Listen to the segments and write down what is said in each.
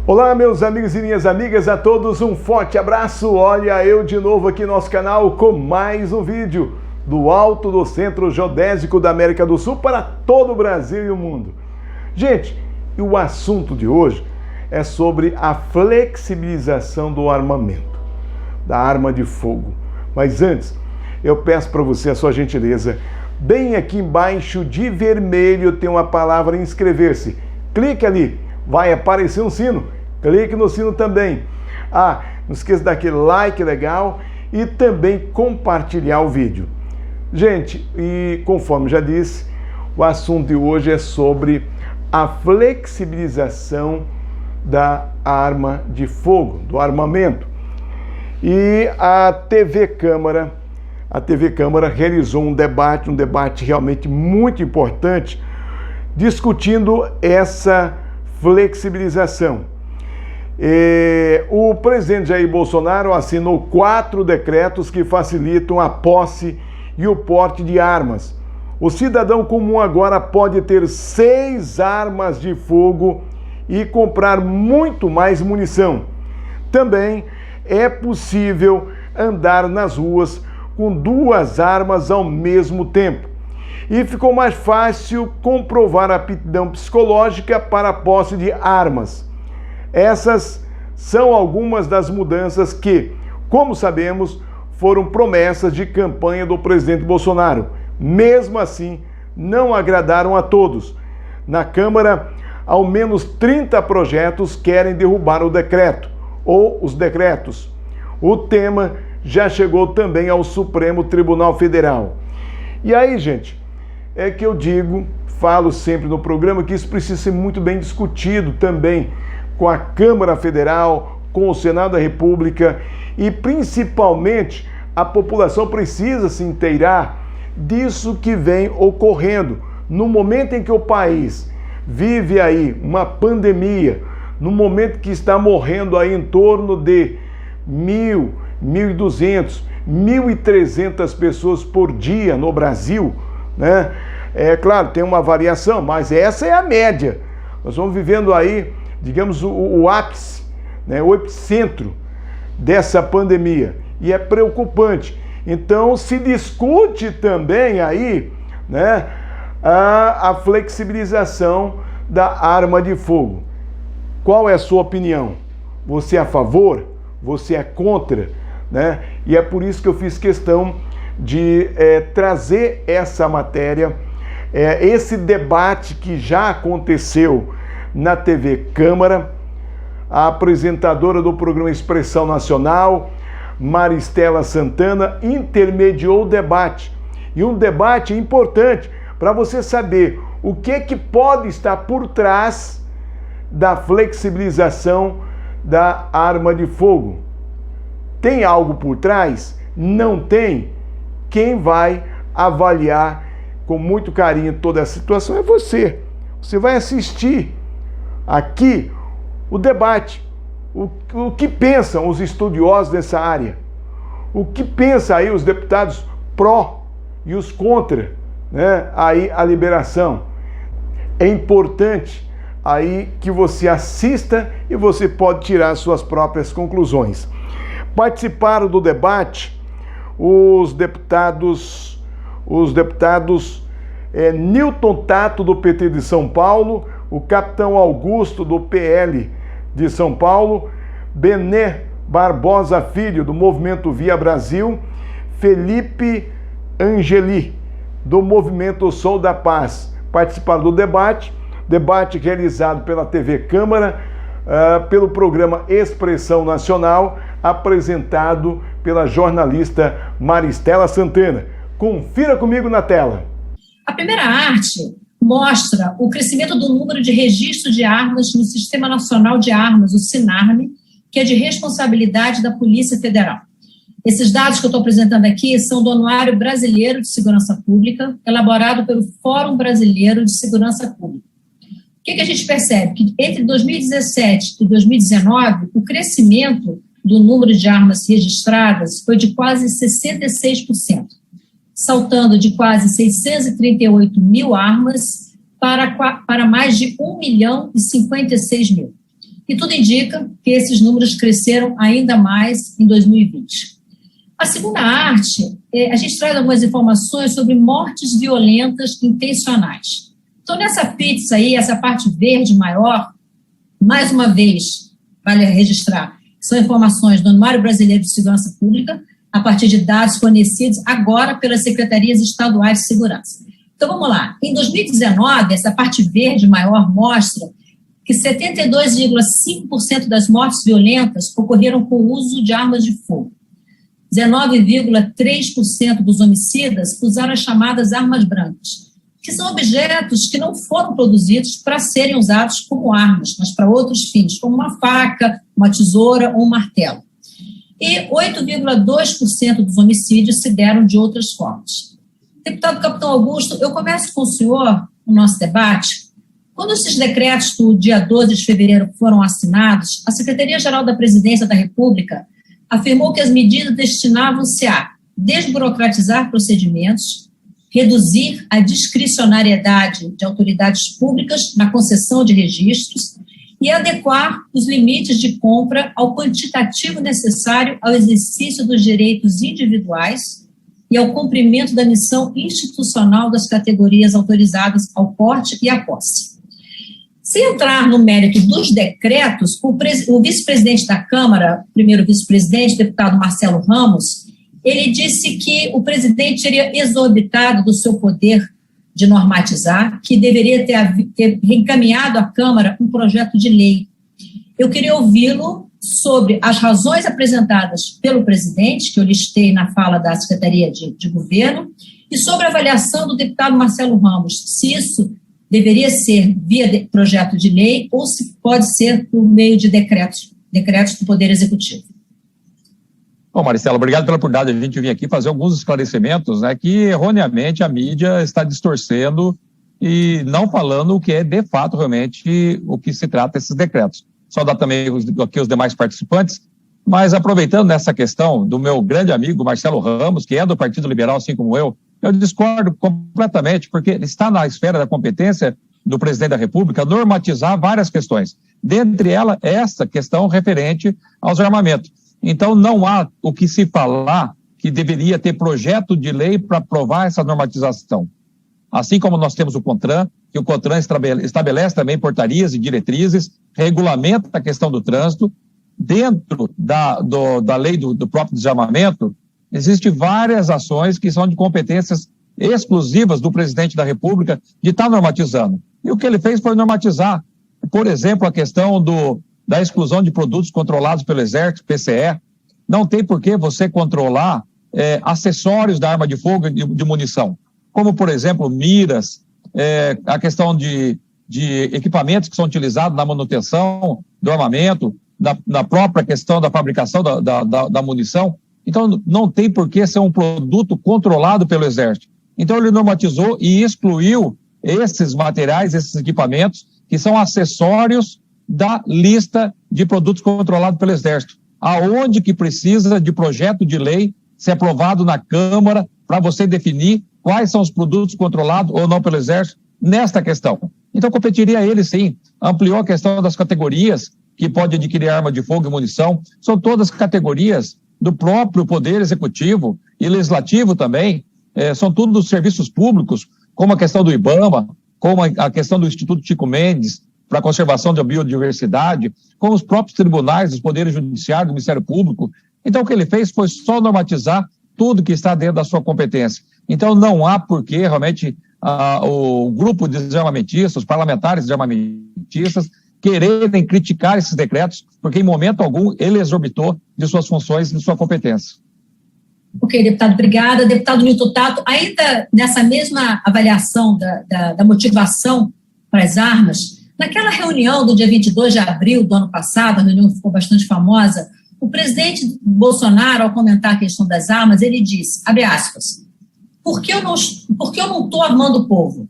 Olá, meus amigos e minhas amigas, a todos um forte abraço. Olha eu de novo aqui no nosso canal com mais um vídeo do alto do Centro Geodésico da América do Sul para todo o Brasil e o mundo. Gente, e o assunto de hoje é sobre a flexibilização do armamento, da arma de fogo. Mas antes, eu peço para você a sua gentileza, bem aqui embaixo de vermelho tem uma palavra inscrever-se. Clique ali, vai aparecer um sino. Clique no sino também. Não esqueça daquele like legal e também compartilhar o vídeo. Gente, e conforme já disse, o assunto de hoje é sobre a flexibilização da arma de fogo, do armamento. E a TV Câmara realizou um debate realmente muito importante, discutindo essa flexibilização. O presidente Jair Bolsonaro assinou 4 decretos que facilitam a posse e o porte de armas. O cidadão comum agora pode ter 6 armas de fogo e comprar muito mais munição. Também é possível andar nas ruas com 2 armas ao mesmo tempo. E ficou mais fácil comprovar a aptidão psicológica para a posse de armas. Essas são algumas das mudanças que, como sabemos, foram promessas de campanha do presidente Bolsonaro. Mesmo assim, não agradaram a todos. Na Câmara, ao menos 30 projetos querem derrubar o decreto, ou os decretos. O tema já chegou também ao Supremo Tribunal Federal. E aí, gente, é que eu falo sempre no programa que isso precisa ser muito bem discutido também com a Câmara Federal, com o Senado da República e principalmente a população precisa se inteirar disso que vem ocorrendo. No momento em que o país vive aí uma pandemia, no momento que está morrendo aí em torno de 1.000, 1.200, 1.300 pessoas por dia no Brasil, né? É claro, tem uma variação, mas essa é a média. Nós vamos vivendo aí, digamos, o ápice, né, o epicentro dessa pandemia. E é preocupante. Então, se discute também aí, né, a flexibilização da arma de fogo. Qual é a sua opinião? Você é a favor? Você é contra? Né? E é por isso que eu fiz questão de trazer essa matéria, esse debate que já aconteceu na TV Câmara. A apresentadora do programa Expressão Nacional, Maristela Santana, intermediou o debate. E um debate importante para você saber o que pode estar por trás da flexibilização da arma de fogo. Tem algo por trás? Não tem? Quem vai avaliar com muito carinho toda a situação é você. Você vai assistir aqui o debate, o que pensam os estudiosos dessa área, o que pensam aí os deputados pró e os contra, né, aí a liberação. É importante aí que você assista e você pode tirar suas próprias conclusões. Participaram do debate os deputados Newton Tato, do PT de São Paulo, o Capitão Augusto, do PL de São Paulo, Bené Barbosa Filho, do Movimento Via Brasil, Felipe Angeli, do Movimento Sou da Paz. Participaram do debate realizado pela TV Câmara, pelo programa Expressão Nacional, apresentado pela jornalista Maristela Santana. Confira comigo na tela. A primeira arte mostra o crescimento do número de registros de armas no Sistema Nacional de Armas, o SINARME, que é de responsabilidade da Polícia Federal. Esses dados que eu estou apresentando aqui são do Anuário Brasileiro de Segurança Pública, elaborado pelo Fórum Brasileiro de Segurança Pública. O que a gente percebe? Que entre 2017 e 2019, o crescimento do número de armas registradas foi de quase 66%, saltando de quase 638 mil armas para mais de 1.056.000. E tudo indica que esses números cresceram ainda mais em 2020. A segunda arte, a gente traz algumas informações sobre mortes violentas intencionais. Então, nessa pizza aí, essa parte verde maior, mais uma vez, vale registrar, são informações do Anuário Brasileiro de Segurança Pública, a partir de dados fornecidos agora pelas Secretarias Estaduais de Segurança. Então, vamos lá. Em 2019, essa parte verde maior mostra que 72,5% das mortes violentas ocorreram com o uso de armas de fogo. 19,3% dos homicidas usaram as chamadas armas brancas, que são objetos que não foram produzidos para serem usados como armas, mas para outros fins, como uma faca, uma tesoura ou um martelo. E 8,2% dos homicídios se deram de outras formas. Deputado Capitão Augusto, eu começo com o senhor o nosso debate. Quando esses decretos do dia 12 de fevereiro foram assinados, a Secretaria-Geral da Presidência da República afirmou que as medidas destinavam-se a desburocratizar procedimentos, reduzir a discricionariedade de autoridades públicas na concessão de registros e adequar os limites de compra ao quantitativo necessário ao exercício dos direitos individuais e ao cumprimento da missão institucional das categorias autorizadas ao porte e à posse. Sem entrar no mérito dos decretos, o vice-presidente da Câmara, primeiro vice-presidente, deputado Marcelo Ramos, ele disse que o presidente teria exorbitado do seu poder de normatizar, que deveria ter encaminhado à Câmara um projeto de lei. Eu queria ouvi-lo sobre as razões apresentadas pelo presidente, que eu listei na fala da Secretaria de Governo, e sobre a avaliação do deputado Marcelo Ramos, se isso deveria ser via projeto de lei ou se pode ser por meio de decretos do Poder Executivo. Bom, Maricela, obrigado pela oportunidade de a gente vir aqui fazer alguns esclarecimentos, né, que erroneamente a mídia está distorcendo e não falando o que é de fato realmente o que se trata desses decretos. Saudar também aqui os demais participantes, mas aproveitando nessa questão do meu grande amigo Marcelo Ramos, que é do Partido Liberal, assim como eu discordo completamente, porque está na esfera da competência do presidente da República normatizar várias questões, dentre elas essa questão referente aos armamentos. Então, não há o que se falar que deveria ter projeto de lei para aprovar essa normatização. Assim como nós temos o CONTRAN, que o CONTRAN estabelece também portarias e diretrizes, regulamenta a questão do trânsito. Dentro da lei do próprio desarmamento, existem várias ações que são de competências exclusivas do presidente da República de estar normatizando. E o que ele fez foi normatizar, por exemplo, a questão da exclusão de produtos controlados pelo Exército, PCE. Não tem por que você controlar acessórios da arma de fogo e de munição, como, por exemplo, miras, a questão de equipamentos que são utilizados na manutenção do armamento, na própria questão da fabricação da munição. Então, não tem por que ser um produto controlado pelo Exército. Então, ele normatizou e excluiu esses materiais, esses equipamentos, que são acessórios da lista de produtos controlados pelo Exército. Aonde que precisa de projeto de lei ser aprovado na Câmara para você definir quais são os produtos controlados ou não pelo Exército nesta questão. Então, competiria a ele, sim. Ampliou a questão das categorias que pode adquirir arma de fogo e munição. São todas categorias do próprio Poder Executivo e Legislativo também. São tudo dos serviços públicos, como a questão do IBAMA, como a questão do Instituto Chico Mendes, para a conservação da biodiversidade, como os próprios tribunais, os poderes judiciários, do Ministério Público. Então, o que ele fez foi só normatizar tudo que está dentro da sua competência. Então, não há por que realmente o grupo de desarmamentistas, os parlamentares desarmamentistas, quererem criticar esses decretos, porque em momento algum ele exorbitou de suas funções e de sua competência. Ok, deputado, obrigada. Deputado Nilton Tato, ainda nessa mesma avaliação da motivação para as armas, naquela reunião do dia 22 de abril do ano passado, a reunião ficou bastante famosa, o presidente Bolsonaro, ao comentar a questão das armas, ele disse, abre aspas, por que eu não estou armando o povo?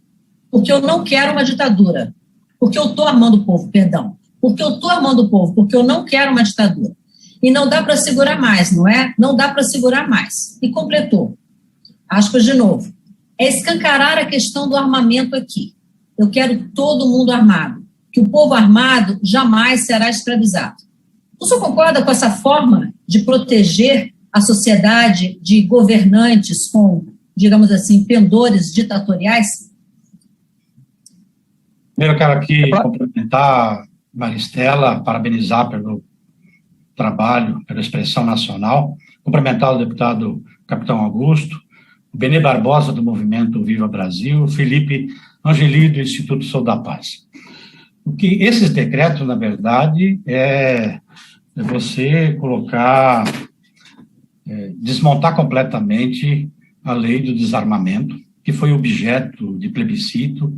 Porque eu não quero uma ditadura. Porque eu estou armando o povo, perdão. Porque eu estou armando o povo, porque eu não quero uma ditadura. E não dá para segurar mais, não é? Não dá para segurar mais. E completou, aspas de novo, é escancarar a questão do armamento aqui. Eu quero todo mundo armado, que o povo armado jamais será escravizado. O senhor concorda com essa forma de proteger a sociedade de governantes com, digamos assim, pendores ditatoriais? Primeiro, eu quero aqui cumprimentar Maristela, parabenizar pelo trabalho, pela expressão nacional, cumprimentar o deputado Capitão Augusto, o Benê Barbosa, do Movimento Viva Brasil, o Felipe Angeli, do Instituto Sou da Paz. O que esses decretos, na verdade, é você colocar, desmontar completamente a lei do desarmamento, que foi objeto de plebiscito,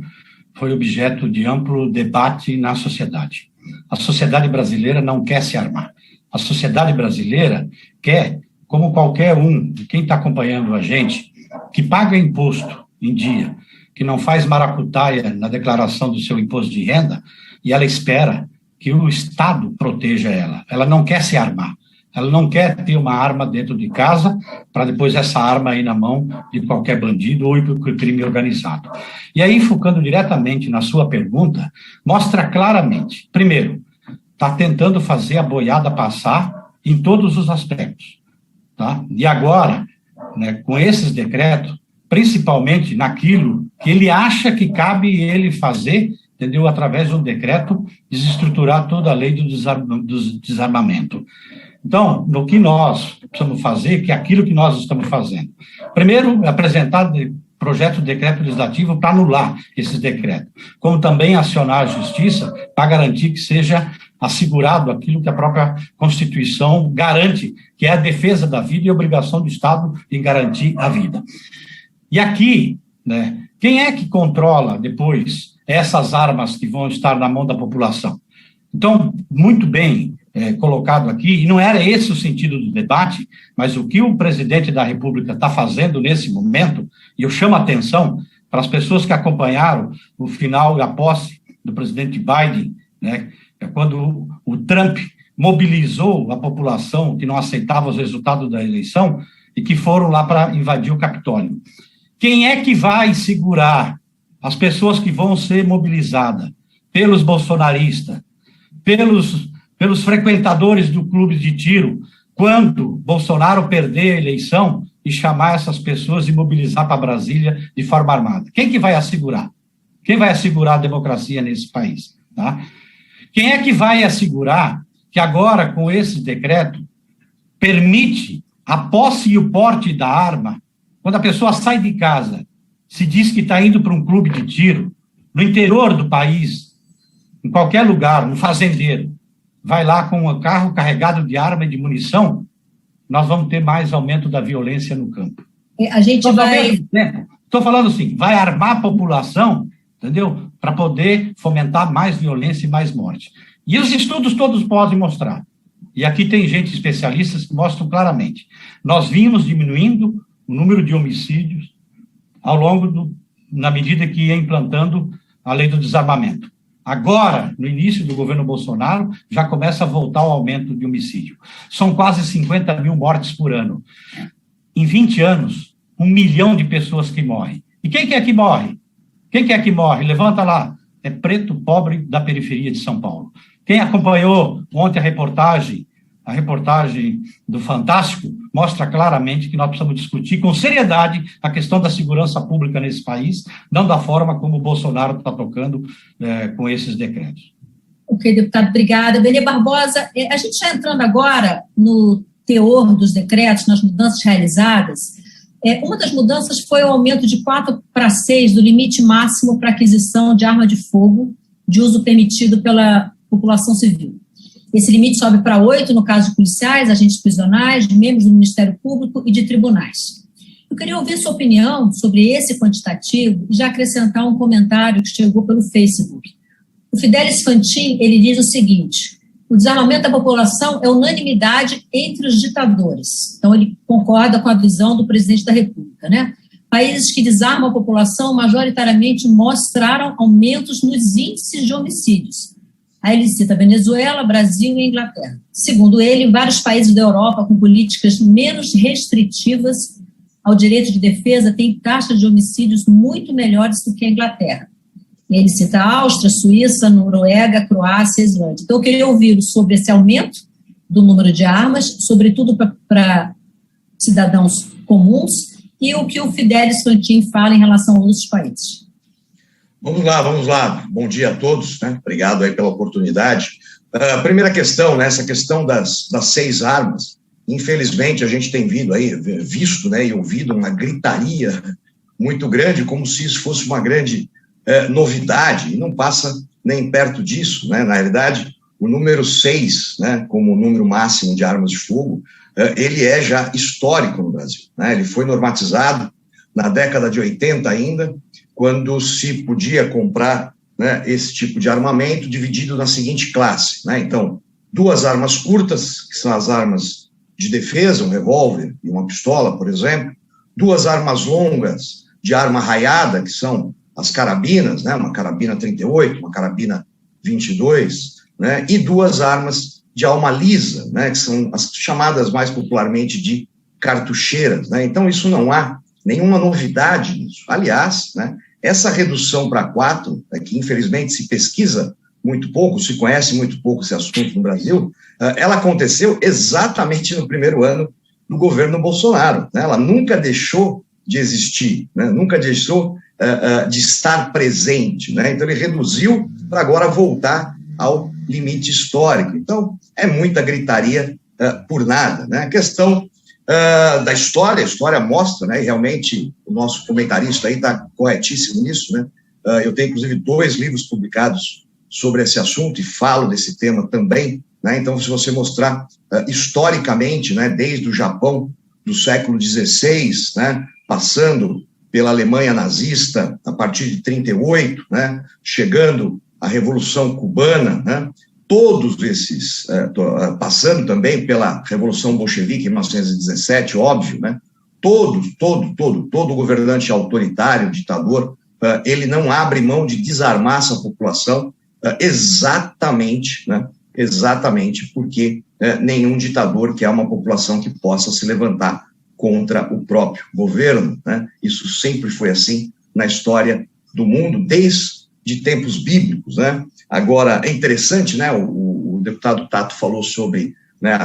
foi objeto de amplo debate na sociedade. A sociedade brasileira não quer se armar. A sociedade brasileira quer, como qualquer um, quem está acompanhando a gente, que paga imposto em dia, que não faz maracutaia na declaração do seu imposto de renda, e ela espera que o Estado proteja ela. Ela não quer se armar. Ela não quer ter uma arma dentro de casa para depois essa arma ir na mão de qualquer bandido ou ir para o crime organizado. E aí, focando diretamente na sua pergunta, mostra claramente, primeiro, está tentando fazer a boiada passar em todos os aspectos. Tá? E agora, né, com esses decretos, principalmente naquilo que ele acha que cabe ele fazer, entendeu? Através de um decreto, desestruturar toda a lei do desarmamento. Então, no que nós precisamos fazer, que é aquilo que nós estamos fazendo. Primeiro, apresentar projeto de decreto legislativo para anular esses decretos, como também acionar a justiça para garantir que seja assegurado aquilo que a própria Constituição garante, que é a defesa da vida e a obrigação do Estado em garantir a vida. E aqui, né, quem é que controla depois essas armas que vão estar na mão da população? Então, muito bem colocado aqui, e não era esse o sentido do debate, mas o que o presidente da República está fazendo nesse momento, e eu chamo a atenção para as pessoas que acompanharam o final e a posse do presidente Biden, né, quando o Trump mobilizou a população que não aceitava os resultados da eleição e que foram lá para invadir o Capitólio. Quem é que vai segurar as pessoas que vão ser mobilizadas pelos bolsonaristas, pelos frequentadores do clube de tiro, quando Bolsonaro perder a eleição e chamar essas pessoas e mobilizar para Brasília de forma armada? Quem que vai assegurar? Quem vai assegurar a democracia nesse país? Tá? Quem é que vai assegurar que agora, com esse decreto, permite a posse e o porte da arma, quando a pessoa sai de casa, se diz que está indo para um clube de tiro, no interior do país, em qualquer lugar, um fazendeiro, vai lá com um carro carregado de arma e de munição, nós vamos ter mais aumento da violência no campo. A gente vai... Estou falando assim, vai armar a população, entendeu? Para poder fomentar mais violência e mais morte. E os estudos todos podem mostrar. E aqui tem gente especialista que mostram claramente. Nós vimos diminuindo o número de homicídios ao longo na medida que ia implantando a lei do desarmamento. Agora, no início do governo Bolsonaro, já começa a voltar o aumento de homicídio. São quase 50 mil mortes por ano. Em 20 anos, 1 milhão de pessoas que morrem. E quem que é que morre? Quem que é que morre? Levanta lá. É preto, pobre da periferia de São Paulo. Quem acompanhou ontem a reportagem do Fantástico, mostra claramente que nós precisamos discutir com seriedade a questão da segurança pública nesse país, não da forma como o Bolsonaro está tocando com esses decretos. Ok, deputado, obrigada. Benê Barbosa, a gente está entrando agora no teor dos decretos, nas mudanças realizadas. Uma das mudanças foi o aumento de 4 para 6 do limite máximo para aquisição de arma de fogo de uso permitido pela população civil. Esse limite sobe para 8 no caso de policiais, agentes prisionais, membros do Ministério Público e de tribunais. Eu queria ouvir sua opinião sobre esse quantitativo e já acrescentar um comentário que chegou pelo Facebook. O Fidelis Fantin, ele diz o seguinte: o desarmamento da população é unanimidade entre os ditadores. Então, ele concorda com a visão do presidente da República, né? Países que desarmam a população majoritariamente mostraram aumentos nos índices de homicídios. Aí ele cita Venezuela, Brasil e Inglaterra. Segundo ele, vários países da Europa com políticas menos restritivas ao direito de defesa têm taxas de homicídios muito melhores do que a Inglaterra. Ele cita a Áustria, Suíça, Noruega, Croácia e Islândia. Então, eu queria ouvir sobre esse aumento do número de armas, sobretudo para cidadãos comuns, e o que o Fidelis Fantin fala em relação a outros países. Vamos lá. Bom dia a todos, né? Obrigado aí pela oportunidade. A primeira questão, né? Essa questão das 6 armas, infelizmente a gente tem visto, né, e ouvido uma gritaria muito grande, como se isso fosse uma grande novidade, e não passa nem perto disso, né? Na realidade, o número 6, né, como o número máximo de armas de fogo, ele é já histórico no Brasil, né? Ele foi normatizado na década de 80 ainda, quando se podia comprar, né, esse tipo de armamento dividido na seguinte classe, né? Então, 2 armas curtas, que são as armas de defesa, um revólver e uma pistola, por exemplo, 2 armas longas de arma raiada, que são as carabinas, né, uma carabina 38, uma carabina 22, né, e 2 armas de alma lisa, né, que são as chamadas mais popularmente de cartucheiras, né? Então, isso não há nenhuma novidade nisso. Aliás, né, essa redução para 4, que infelizmente se pesquisa muito pouco, se conhece muito pouco esse assunto no Brasil, ela aconteceu exatamente no primeiro ano do governo Bolsonaro, né? Ela nunca deixou de existir, né? Nunca deixou de estar presente, né? Então ele reduziu para agora voltar ao limite histórico. Então é muita gritaria por nada, né? A questão da história, a história mostra, né? E realmente o nosso comentarista aí está corretíssimo nisso, né? Eu tenho inclusive 2 livros publicados sobre esse assunto e falo desse tema também, né? Então, se você mostrar historicamente, né, desde o Japão do século XVI, né, passando pela Alemanha nazista a partir de 38, né, chegando à Revolução Cubana, né, todos esses, passando também pela Revolução Bolchevique em 1917, óbvio, né, todo governante autoritário, ditador, ele não abre mão de desarmar essa população, exatamente porque nenhum ditador quer uma população que possa se levantar contra o próprio governo, né? Isso sempre foi assim na história do mundo, desde tempos bíblicos, né? Agora, é interessante, né? O deputado Tato falou sobre, né,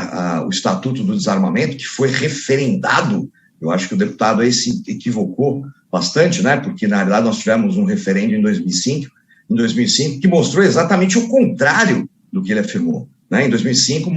o Estatuto do Desarmamento, que foi referendado. Eu acho que o deputado aí se equivocou bastante, né? Porque, na verdade, nós tivemos um referendo em 2005, que mostrou exatamente o contrário do que ele afirmou, né? Em 2005,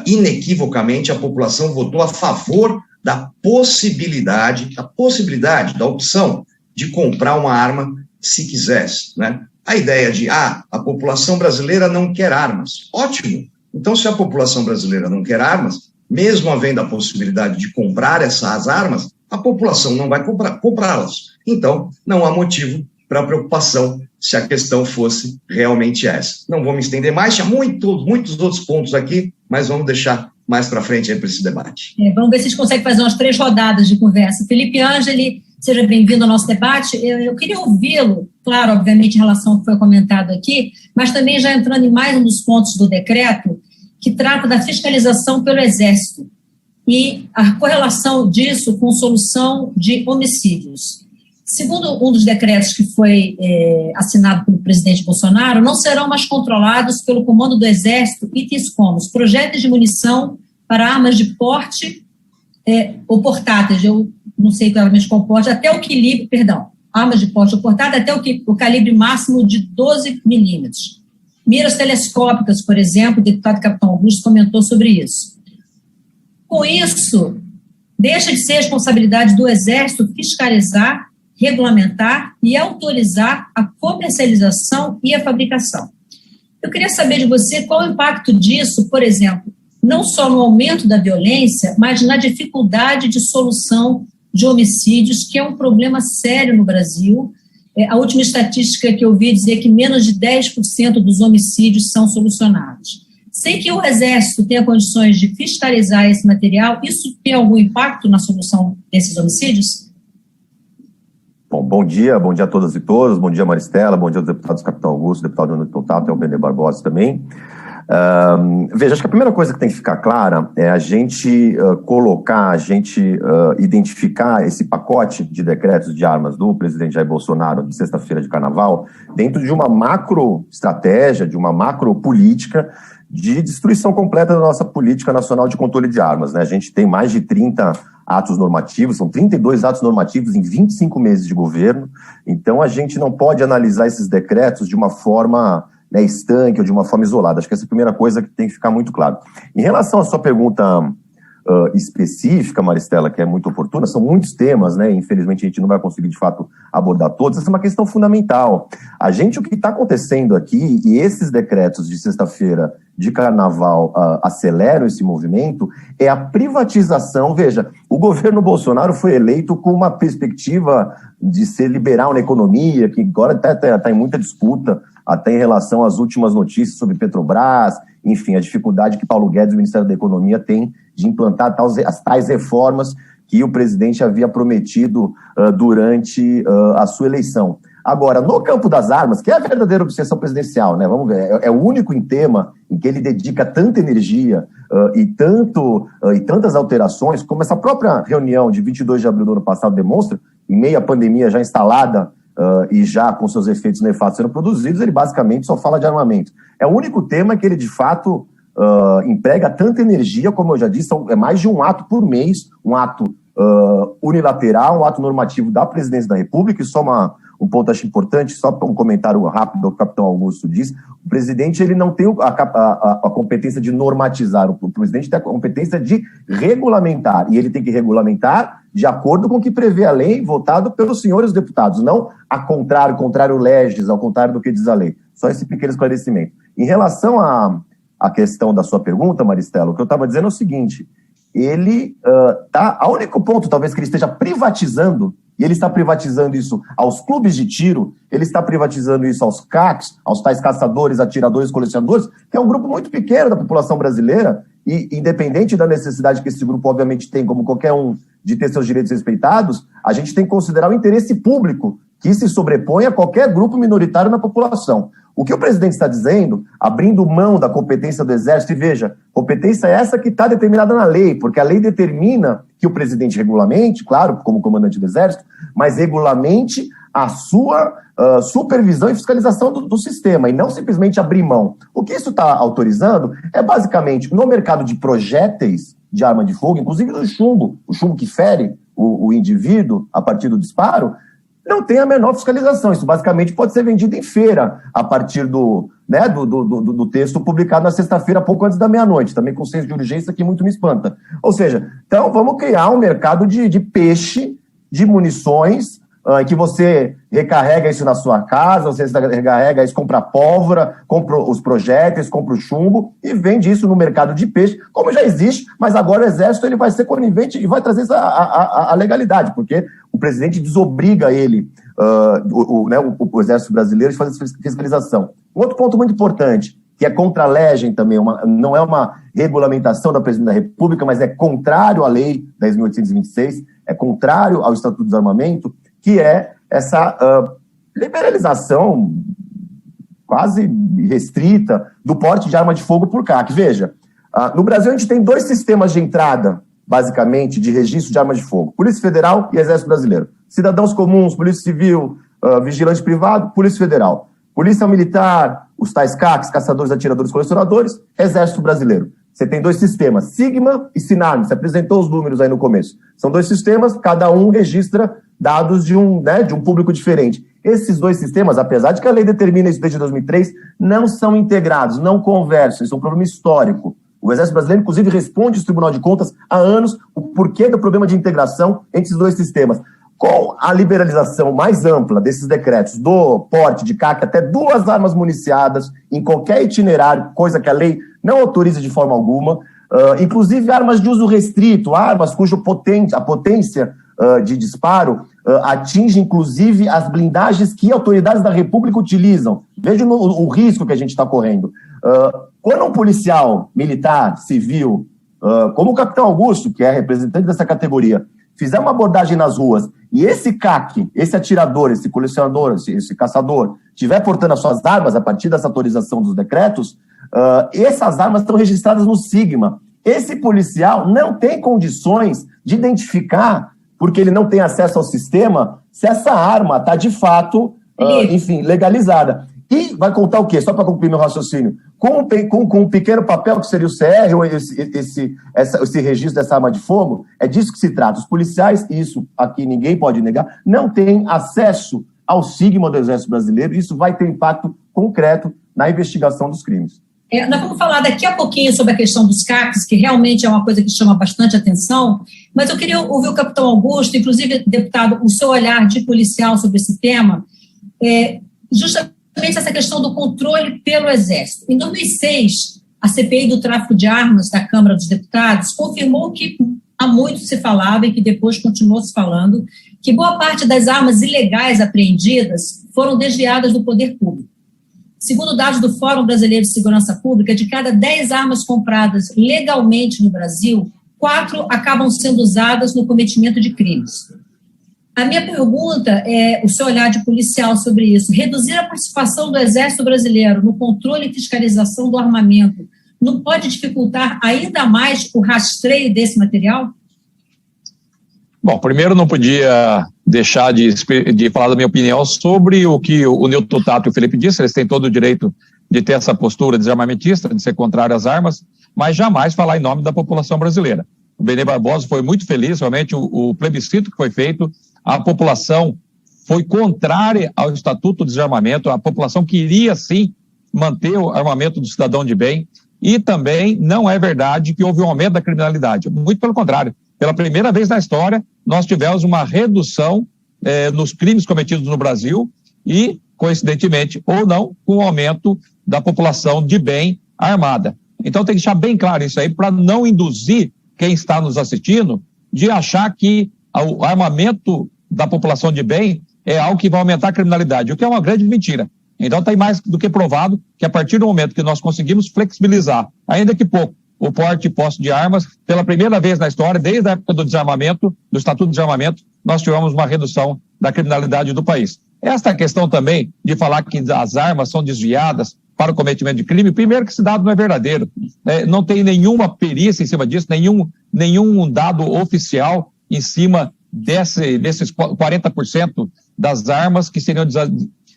inequivocamente, a população votou a favor da possibilidade, da opção de comprar uma arma se quisesse, né? A ideia de, a população brasileira não quer armas. Ótimo! Então, se a população brasileira não quer armas, mesmo havendo a possibilidade de comprar essas armas, a população não vai comprá-las. Então, não há motivo para preocupação se a questão fosse realmente essa. Não vou me estender mais, tinha muitos outros pontos aqui, mas vamos deixar mais para frente aí para esse debate. Vamos ver se a gente consegue fazer umas 3 rodadas de conversa. Felipe Ângeli, seja bem-vindo ao nosso debate. Eu queria ouvi-lo, claro, obviamente, em relação ao que foi comentado aqui, mas também já entrando em mais um dos pontos do decreto, que trata da fiscalização pelo Exército e a correlação disso com solução de homicídios. Segundo um dos decretos que foi assinado pelo presidente Bolsonaro, não serão mais controlados pelo Comando do Exército itens como os projéteis de munição para armas de porte ou portáteis, eu não sei claramente qual porte, até o calibre, armas de porte ou portátil até o calibre máximo de 12 milímetros. Miras telescópicas, por exemplo, o deputado Capitão Augusto comentou sobre isso. Com isso, deixa de ser responsabilidade do Exército fiscalizar, regulamentar e autorizar a comercialização e a fabricação. Eu queria saber de você qual o impacto disso, por exemplo, não só no aumento da violência, mas na dificuldade de solução de homicídios, que é um problema sério no Brasil. A última estatística que eu vi dizer que menos de 10% dos homicídios são solucionados. Sem que o Exército tenha condições de fiscalizar esse material, isso tem algum impacto na solução desses homicídios? Bom dia a todas e todos, bom dia Maristela, bom dia aos deputados Capitão Augusto, deputado Jonathan Tato e ao Bender Barbosa também. Veja, acho que a primeira coisa que tem que ficar clara é a gente identificar esse pacote de decretos de armas do presidente Jair Bolsonaro de sexta-feira de carnaval dentro de uma macro-estratégia, de uma macro-política de destruição completa da nossa política nacional de controle de armas, né? A gente tem mais de 30 atos normativos, são 32 atos normativos em 25 meses de governo, então a gente não pode analisar esses decretos de uma forma estanque ou de uma forma isolada. Acho que essa é a primeira coisa que tem que ficar muito claro. Em relação à sua pergunta específica, Maristela, que é muito oportuna, são muitos temas, né? Infelizmente a gente não vai conseguir de fato abordar todos. Essa é uma questão fundamental. O que está acontecendo aqui, e esses decretos de sexta-feira de carnaval aceleram esse movimento, é a privatização. Veja, o governo Bolsonaro foi eleito com uma perspectiva de ser liberal na economia, que agora está em muita disputa, até em relação às últimas notícias sobre Petrobras, enfim, a dificuldade que Paulo Guedes, o Ministério da Economia, tem de implantar as tais reformas que o presidente havia prometido durante a sua eleição. Agora, no campo das armas, que é a verdadeira obsessão presidencial, né? Vamos ver, é o único tema em que ele dedica tanta energia e tantas alterações, como essa própria reunião de 22 de abril do ano passado demonstra, em meio à pandemia já instalada e já com seus efeitos nefastos sendo produzidos, ele basicamente só fala de armamento. É o único tema que ele, de fato, emprega tanta energia, como eu já disse, é mais de um ato por mês, um ato unilateral, um ato normativo da Presidência da República. E só um ponto acho importante, só para um comentário rápido ao que o capitão Augusto disse, o presidente ele não tem a competência de normatizar, o presidente tem a competência de regulamentar, e ele tem que regulamentar de acordo com o que prevê a lei, votado pelos senhores deputados, não ao contrário legis, ao contrário do que diz a lei. Só esse pequeno esclarecimento. Em relação à questão da sua pergunta, Maristela, o que eu estava dizendo é o seguinte, ele o único ponto talvez que ele esteja privatizando, e ele está privatizando isso aos clubes de tiro, ele está privatizando isso aos CACs, aos tais caçadores, atiradores, colecionadores, que é um grupo muito pequeno da população brasileira, e independente da necessidade que esse grupo obviamente tem, como qualquer um, de ter seus direitos respeitados, a gente tem que considerar o interesse público que se sobrepõe a qualquer grupo minoritário na população. O que o presidente está dizendo, abrindo mão da competência do Exército, e veja, competência é essa que está determinada na lei, porque a lei determina que o presidente regulamente, claro, como comandante do Exército, mas regulamente a sua supervisão e fiscalização do sistema, e não simplesmente abrir mão. O que isso está autorizando é basicamente, no mercado de projéteis de arma de fogo, inclusive do chumbo, o chumbo que fere o indivíduo a partir do disparo, não tem a menor fiscalização. Isso basicamente pode ser vendido em feira a partir do texto publicado na sexta-feira, pouco antes da meia-noite, também com senso de urgência que muito me espanta. Ou seja, então vamos criar um mercado de peixe, de munições, que você recarrega isso na sua casa, você recarrega isso, compra pólvora, compra os projéteis, compra o chumbo e vende isso no mercado de peixe, como já existe, mas agora o Exército ele vai ser conivente e vai trazer isso a legalidade, porque o presidente desobriga ele, o Exército Brasileiro, de fazer essa fiscalização. Um outro ponto muito importante, que é contra a legem também, não é uma regulamentação da Presidência da República, mas é contrário à Lei 10.826, é contrário ao Estatuto do Desarmamento, que é essa liberalização quase restrita do porte de arma de fogo por CAC. Veja, no Brasil a gente tem dois sistemas de entrada, basicamente, de registro de arma de fogo. Polícia Federal e Exército Brasileiro. Cidadãos comuns, Polícia Civil, vigilante privado, Polícia Federal. Polícia Militar, os tais CACs, caçadores, atiradores, colecionadores, Exército Brasileiro. Você tem dois sistemas, Sigma e Sinarme. Você apresentou os números aí no começo. São dois sistemas, cada um registra dados de um público diferente. Esses dois sistemas, apesar de que a lei determina isso desde 2003, não são integrados, não conversam. Isso é um problema histórico. O Exército Brasileiro, inclusive, responde ao Tribunal de Contas há anos o porquê do problema de integração entre esses dois sistemas. Com a liberalização mais ampla desses decretos do porte de CAC até 2 armas municiadas em qualquer itinerário, coisa que a lei não autoriza de forma alguma, inclusive armas de uso restrito, armas cuja a potência de disparo atinge inclusive as blindagens que autoridades da República utilizam. Veja o risco que a gente está correndo. Quando um policial militar, civil, como o capitão Augusto, que é representante dessa categoria, fizer uma abordagem nas ruas e esse CAC, esse atirador, esse colecionador, esse caçador, estiver portando as suas armas a partir dessa autorização dos decretos, Essas armas estão registradas no Sigma. Esse policial não tem condições de identificar, porque ele não tem acesso ao sistema, se essa arma está de fato, enfim, legalizada. E vai contar o quê? Só para concluir meu raciocínio. Com um pequeno papel que seria o CR, ou esse registro dessa arma de fogo, é disso que se trata. Os policiais, isso aqui ninguém pode negar, não têm acesso ao Sigma do Exército Brasileiro, e isso vai ter impacto concreto na investigação dos crimes. Nós vamos falar daqui a pouquinho sobre a questão dos CACs, que realmente é uma coisa que chama bastante atenção, mas eu queria ouvir o capitão Augusto, inclusive, deputado, o seu olhar de policial sobre esse tema, justamente essa questão do controle pelo Exército. Em 2006, a CPI do tráfico de armas da Câmara dos Deputados confirmou que há muito se falava e que depois continuou se falando, que boa parte das armas ilegais apreendidas foram desviadas do poder público. Segundo dados do Fórum Brasileiro de Segurança Pública, de cada 10 armas compradas legalmente no Brasil, 4 acabam sendo usadas no cometimento de crimes. A minha pergunta é o seu olhar de policial sobre isso. Reduzir a participação do Exército Brasileiro no controle e fiscalização do armamento não pode dificultar ainda mais o rastreio desse material? Bom, primeiro não podia deixar de falar da minha opinião sobre o que o Nilton Tato e o Felipe disse. Eles têm todo o direito de ter essa postura desarmamentista, de ser contrário às armas, mas jamais falar em nome da população brasileira. O Benê Barbosa foi muito feliz, realmente o plebiscito que foi feito, a população foi contrária ao Estatuto de Desarmamento, a população queria sim manter o armamento do cidadão de bem, e também não é verdade que houve um aumento da criminalidade, muito pelo contrário. Pela primeira vez na história, nós tivemos uma redução nos crimes cometidos no Brasil e, coincidentemente ou não, com o aumento da população de bem armada. Então tem que deixar bem claro isso aí para não induzir quem está nos assistindo de achar que o armamento da população de bem é algo que vai aumentar a criminalidade, o que é uma grande mentira. Então está mais do que provado que a partir do momento que nós conseguimos flexibilizar, ainda que pouco, o porte e posse de armas, pela primeira vez na história, desde a época do desarmamento, do Estatuto de Desarmamento, nós tivemos uma redução da criminalidade do país. Esta questão também de falar que as armas são desviadas para o cometimento de crime, primeiro que esse dado não é verdadeiro, não tem nenhuma perícia em cima disso, nenhum dado oficial em cima desses 40% das armas que seriam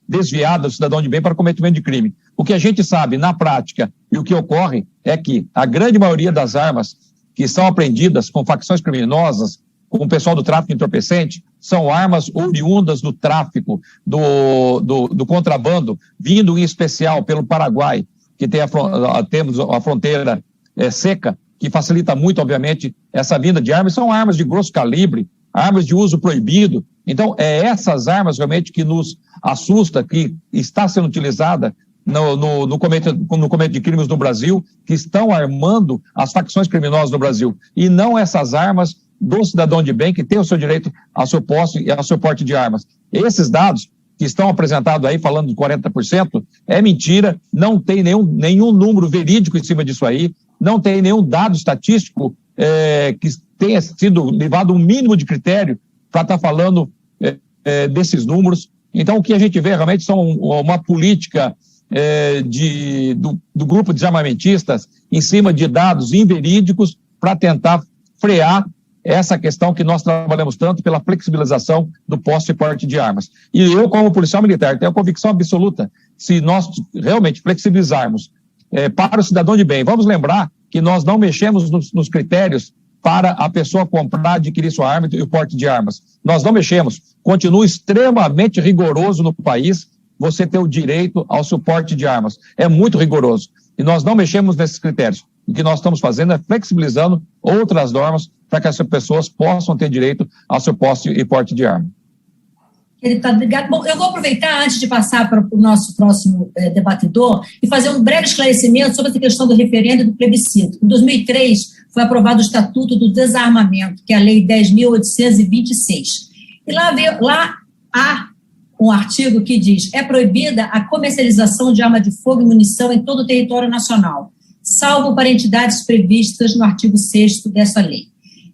desviadas do cidadão de bem para o cometimento de crime. O que a gente sabe na prática e o que ocorre é que a grande maioria das armas que são apreendidas com facções criminosas, com o pessoal do tráfico entorpecente, são armas oriundas do tráfico, do contrabando, vindo em especial pelo Paraguai, que temos a fronteira seca, que facilita muito, obviamente, essa vinda de armas. São armas de grosso calibre, armas de uso proibido. Então, é essas armas realmente que nos assusta, que está sendo utilizada no cometimento de crimes no Brasil, que estão armando as facções criminosas no Brasil. E não essas armas do cidadão de bem que tem o seu direito ao seu posse e ao seu porte de armas. Esses dados que estão apresentados aí, falando de 40%, é mentira, não tem nenhum número verídico em cima disso aí, não tem nenhum dado estatístico que tenha sido levado um mínimo de critério para estar falando desses números. Então, o que a gente vê realmente são uma política do grupo de desarmamentistas em cima de dados inverídicos para tentar frear essa questão que nós trabalhamos tanto pela flexibilização do posse e porte de armas. E eu, como policial militar, tenho a convicção absoluta, se nós realmente flexibilizarmos para o cidadão de bem, vamos lembrar que nós não mexemos nos critérios para a pessoa comprar, adquirir sua arma e o porte de armas. Nós não mexemos. Continua extremamente rigoroso no país você ter o direito ao seu porte de armas. É muito rigoroso. E nós não mexemos nesses critérios. O que nós estamos fazendo é flexibilizando outras normas para que essas pessoas possam ter direito ao seu posse e porte de arma. Obrigado. Bom, eu vou aproveitar, antes de passar para o nosso próximo debatedor, e fazer um breve esclarecimento sobre essa questão do referendo e do plebiscito. Em 2003, foi aprovado o Estatuto do Desarmamento, que é a Lei 10.826. E lá há um artigo que diz: é proibida a comercialização de arma de fogo e munição em todo o território nacional, salvo para entidades previstas no artigo 6º dessa lei.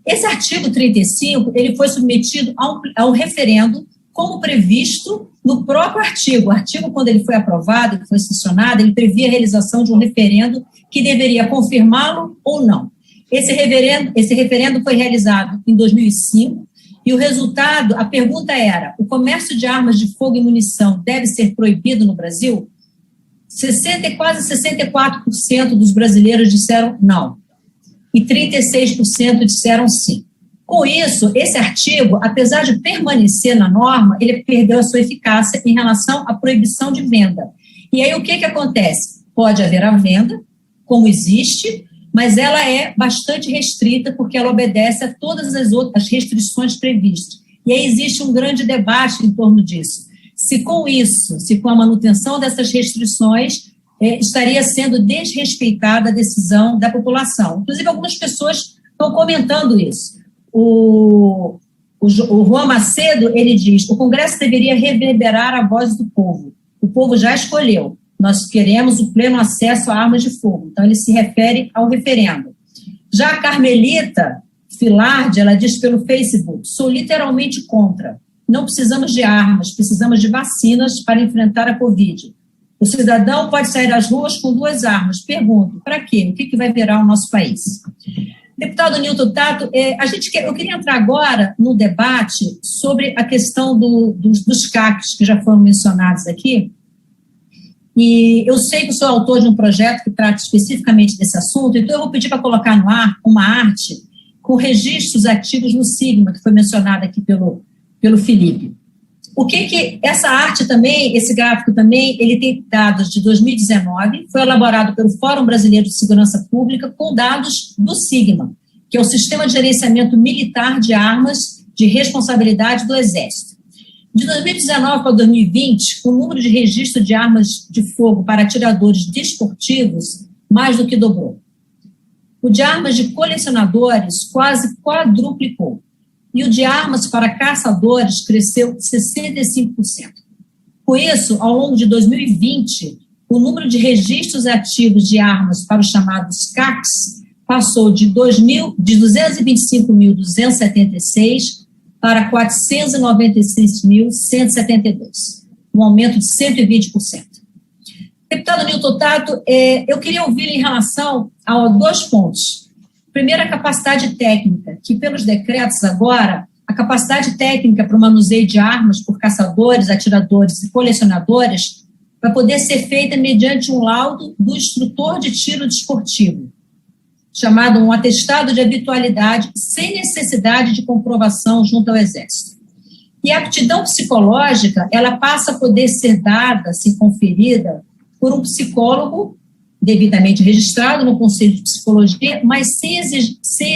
Esse artigo 35, ele foi submetido a um referendo como previsto no próprio artigo. O artigo, quando ele foi aprovado, que foi sancionado, ele previa a realização de um referendo que deveria confirmá-lo ou não. Esse referendo foi realizado em 2005, e o resultado, a pergunta era: o comércio de armas de fogo e munição deve ser proibido no Brasil? Quase 64% dos brasileiros disseram não, e 36% disseram sim. Com isso, esse artigo, apesar de permanecer na norma, ele perdeu a sua eficácia em relação à proibição de venda. E aí o que acontece? Pode haver a venda, como existe, mas ela é bastante restrita porque ela obedece a todas as outras restrições previstas. E aí existe um grande debate em torno disso. Se com isso, se com a manutenção dessas restrições, estaria sendo desrespeitada a decisão da população. Inclusive, algumas pessoas estão comentando isso. O Juan Macedo, ele diz: o Congresso deveria reverberar a voz do povo. O povo já escolheu. Nós queremos o pleno acesso a armas de fogo. Então, ele se refere ao referendo. Já a Carmelita Filardi, ela diz pelo Facebook: sou literalmente contra. Não precisamos de armas, precisamos de vacinas para enfrentar a Covid. O cidadão pode sair às ruas com 2 armas. Pergunto, para quê? O que vai virar o nosso país? Deputado Nilton Tato, eu queria entrar agora no debate sobre a questão dos CACs, que já foram mencionados aqui. E eu sei que eu sou autor de um projeto que trata especificamente desse assunto, então eu vou pedir para colocar no ar uma arte com registros ativos no Sigma, que foi mencionado aqui pelo Felipe. O que essa arte também, esse gráfico também, ele tem dados de 2019, foi elaborado pelo Fórum Brasileiro de Segurança Pública com dados do Sigma, que é o Sistema de Gerenciamento Militar de Armas de Responsabilidade do Exército. De 2019 para 2020, o número de registro de armas de fogo para atiradores desportivos mais do que dobrou. O de armas de colecionadores quase quadruplicou. E o de armas para caçadores cresceu 65%. Com isso, ao longo de 2020, o número de registros ativos de armas para os chamados CACs passou de 225.276 para 496.172, um aumento de 120%. Deputado Nilton Tato, eu queria ouvi-lo em relação a 2 pontos. Primeiro, a capacidade técnica, que pelos decretos agora, a capacidade técnica para o manuseio de armas por caçadores, atiradores e colecionadores vai poder ser feita mediante um laudo do instrutor de tiro desportivo, chamado um atestado de habitualidade, sem necessidade de comprovação junto ao Exército. E a aptidão psicológica, ela passa a poder ser dada, ser conferida, por um psicólogo devidamente registrado no Conselho de Psicologia, mas sem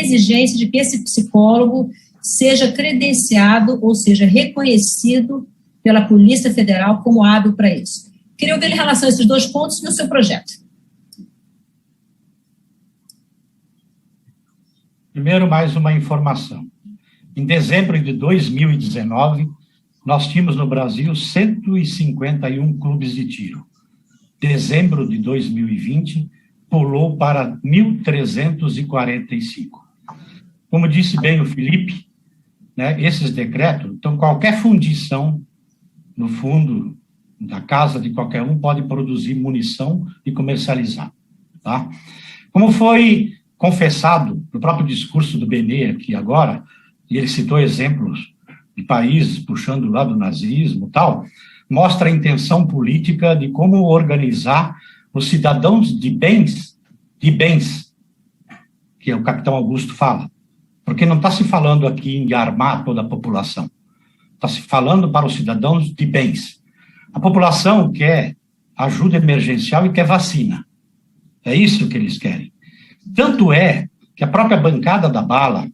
exigência de que esse psicólogo seja credenciado ou seja reconhecido pela Polícia Federal como hábil para isso. Queria ouvir em relação a esses 2 pontos no seu projeto. Primeiro, mais uma informação. Em dezembro de 2019, nós tínhamos no Brasil 151 clubes de tiro. Dezembro de 2020, pulou para 1.345. Como disse bem o Felipe, né, esses decretos, então qualquer fundição no fundo da casa de qualquer um pode produzir munição e comercializar. Tá? Como foi confessado no próprio discurso do Benê aqui agora, e ele citou exemplos de países puxando lá do nazismo e tal, mostra a intenção política de como organizar os cidadãos de bens, que o capitão Augusto fala. Porque não está se falando aqui em armar toda a população. Está se falando para os cidadãos de bens. A população quer ajuda emergencial e quer vacina. É isso que eles querem. Tanto é que a própria bancada da bala,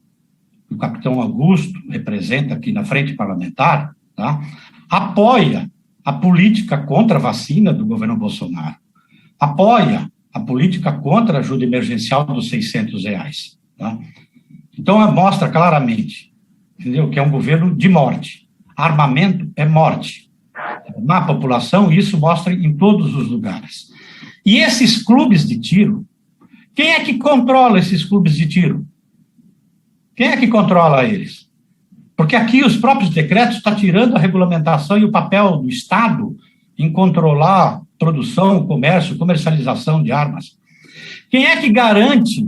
que o capitão Augusto representa aqui na frente parlamentar, tá, apoia a política contra a vacina do governo Bolsonaro, apoia a política contra a ajuda emergencial dos R$600. Tá? Então, mostra claramente, entendeu, que é um governo de morte. Armamento é morte. Na população, isso mostra em todos os lugares. E esses clubes de tiro, quem é que controla esses clubes de tiro? Quem é que controla eles? Porque aqui os próprios decretos estão tirando a regulamentação e o papel do Estado em controlar produção, comércio, comercialização de armas. Quem é que garante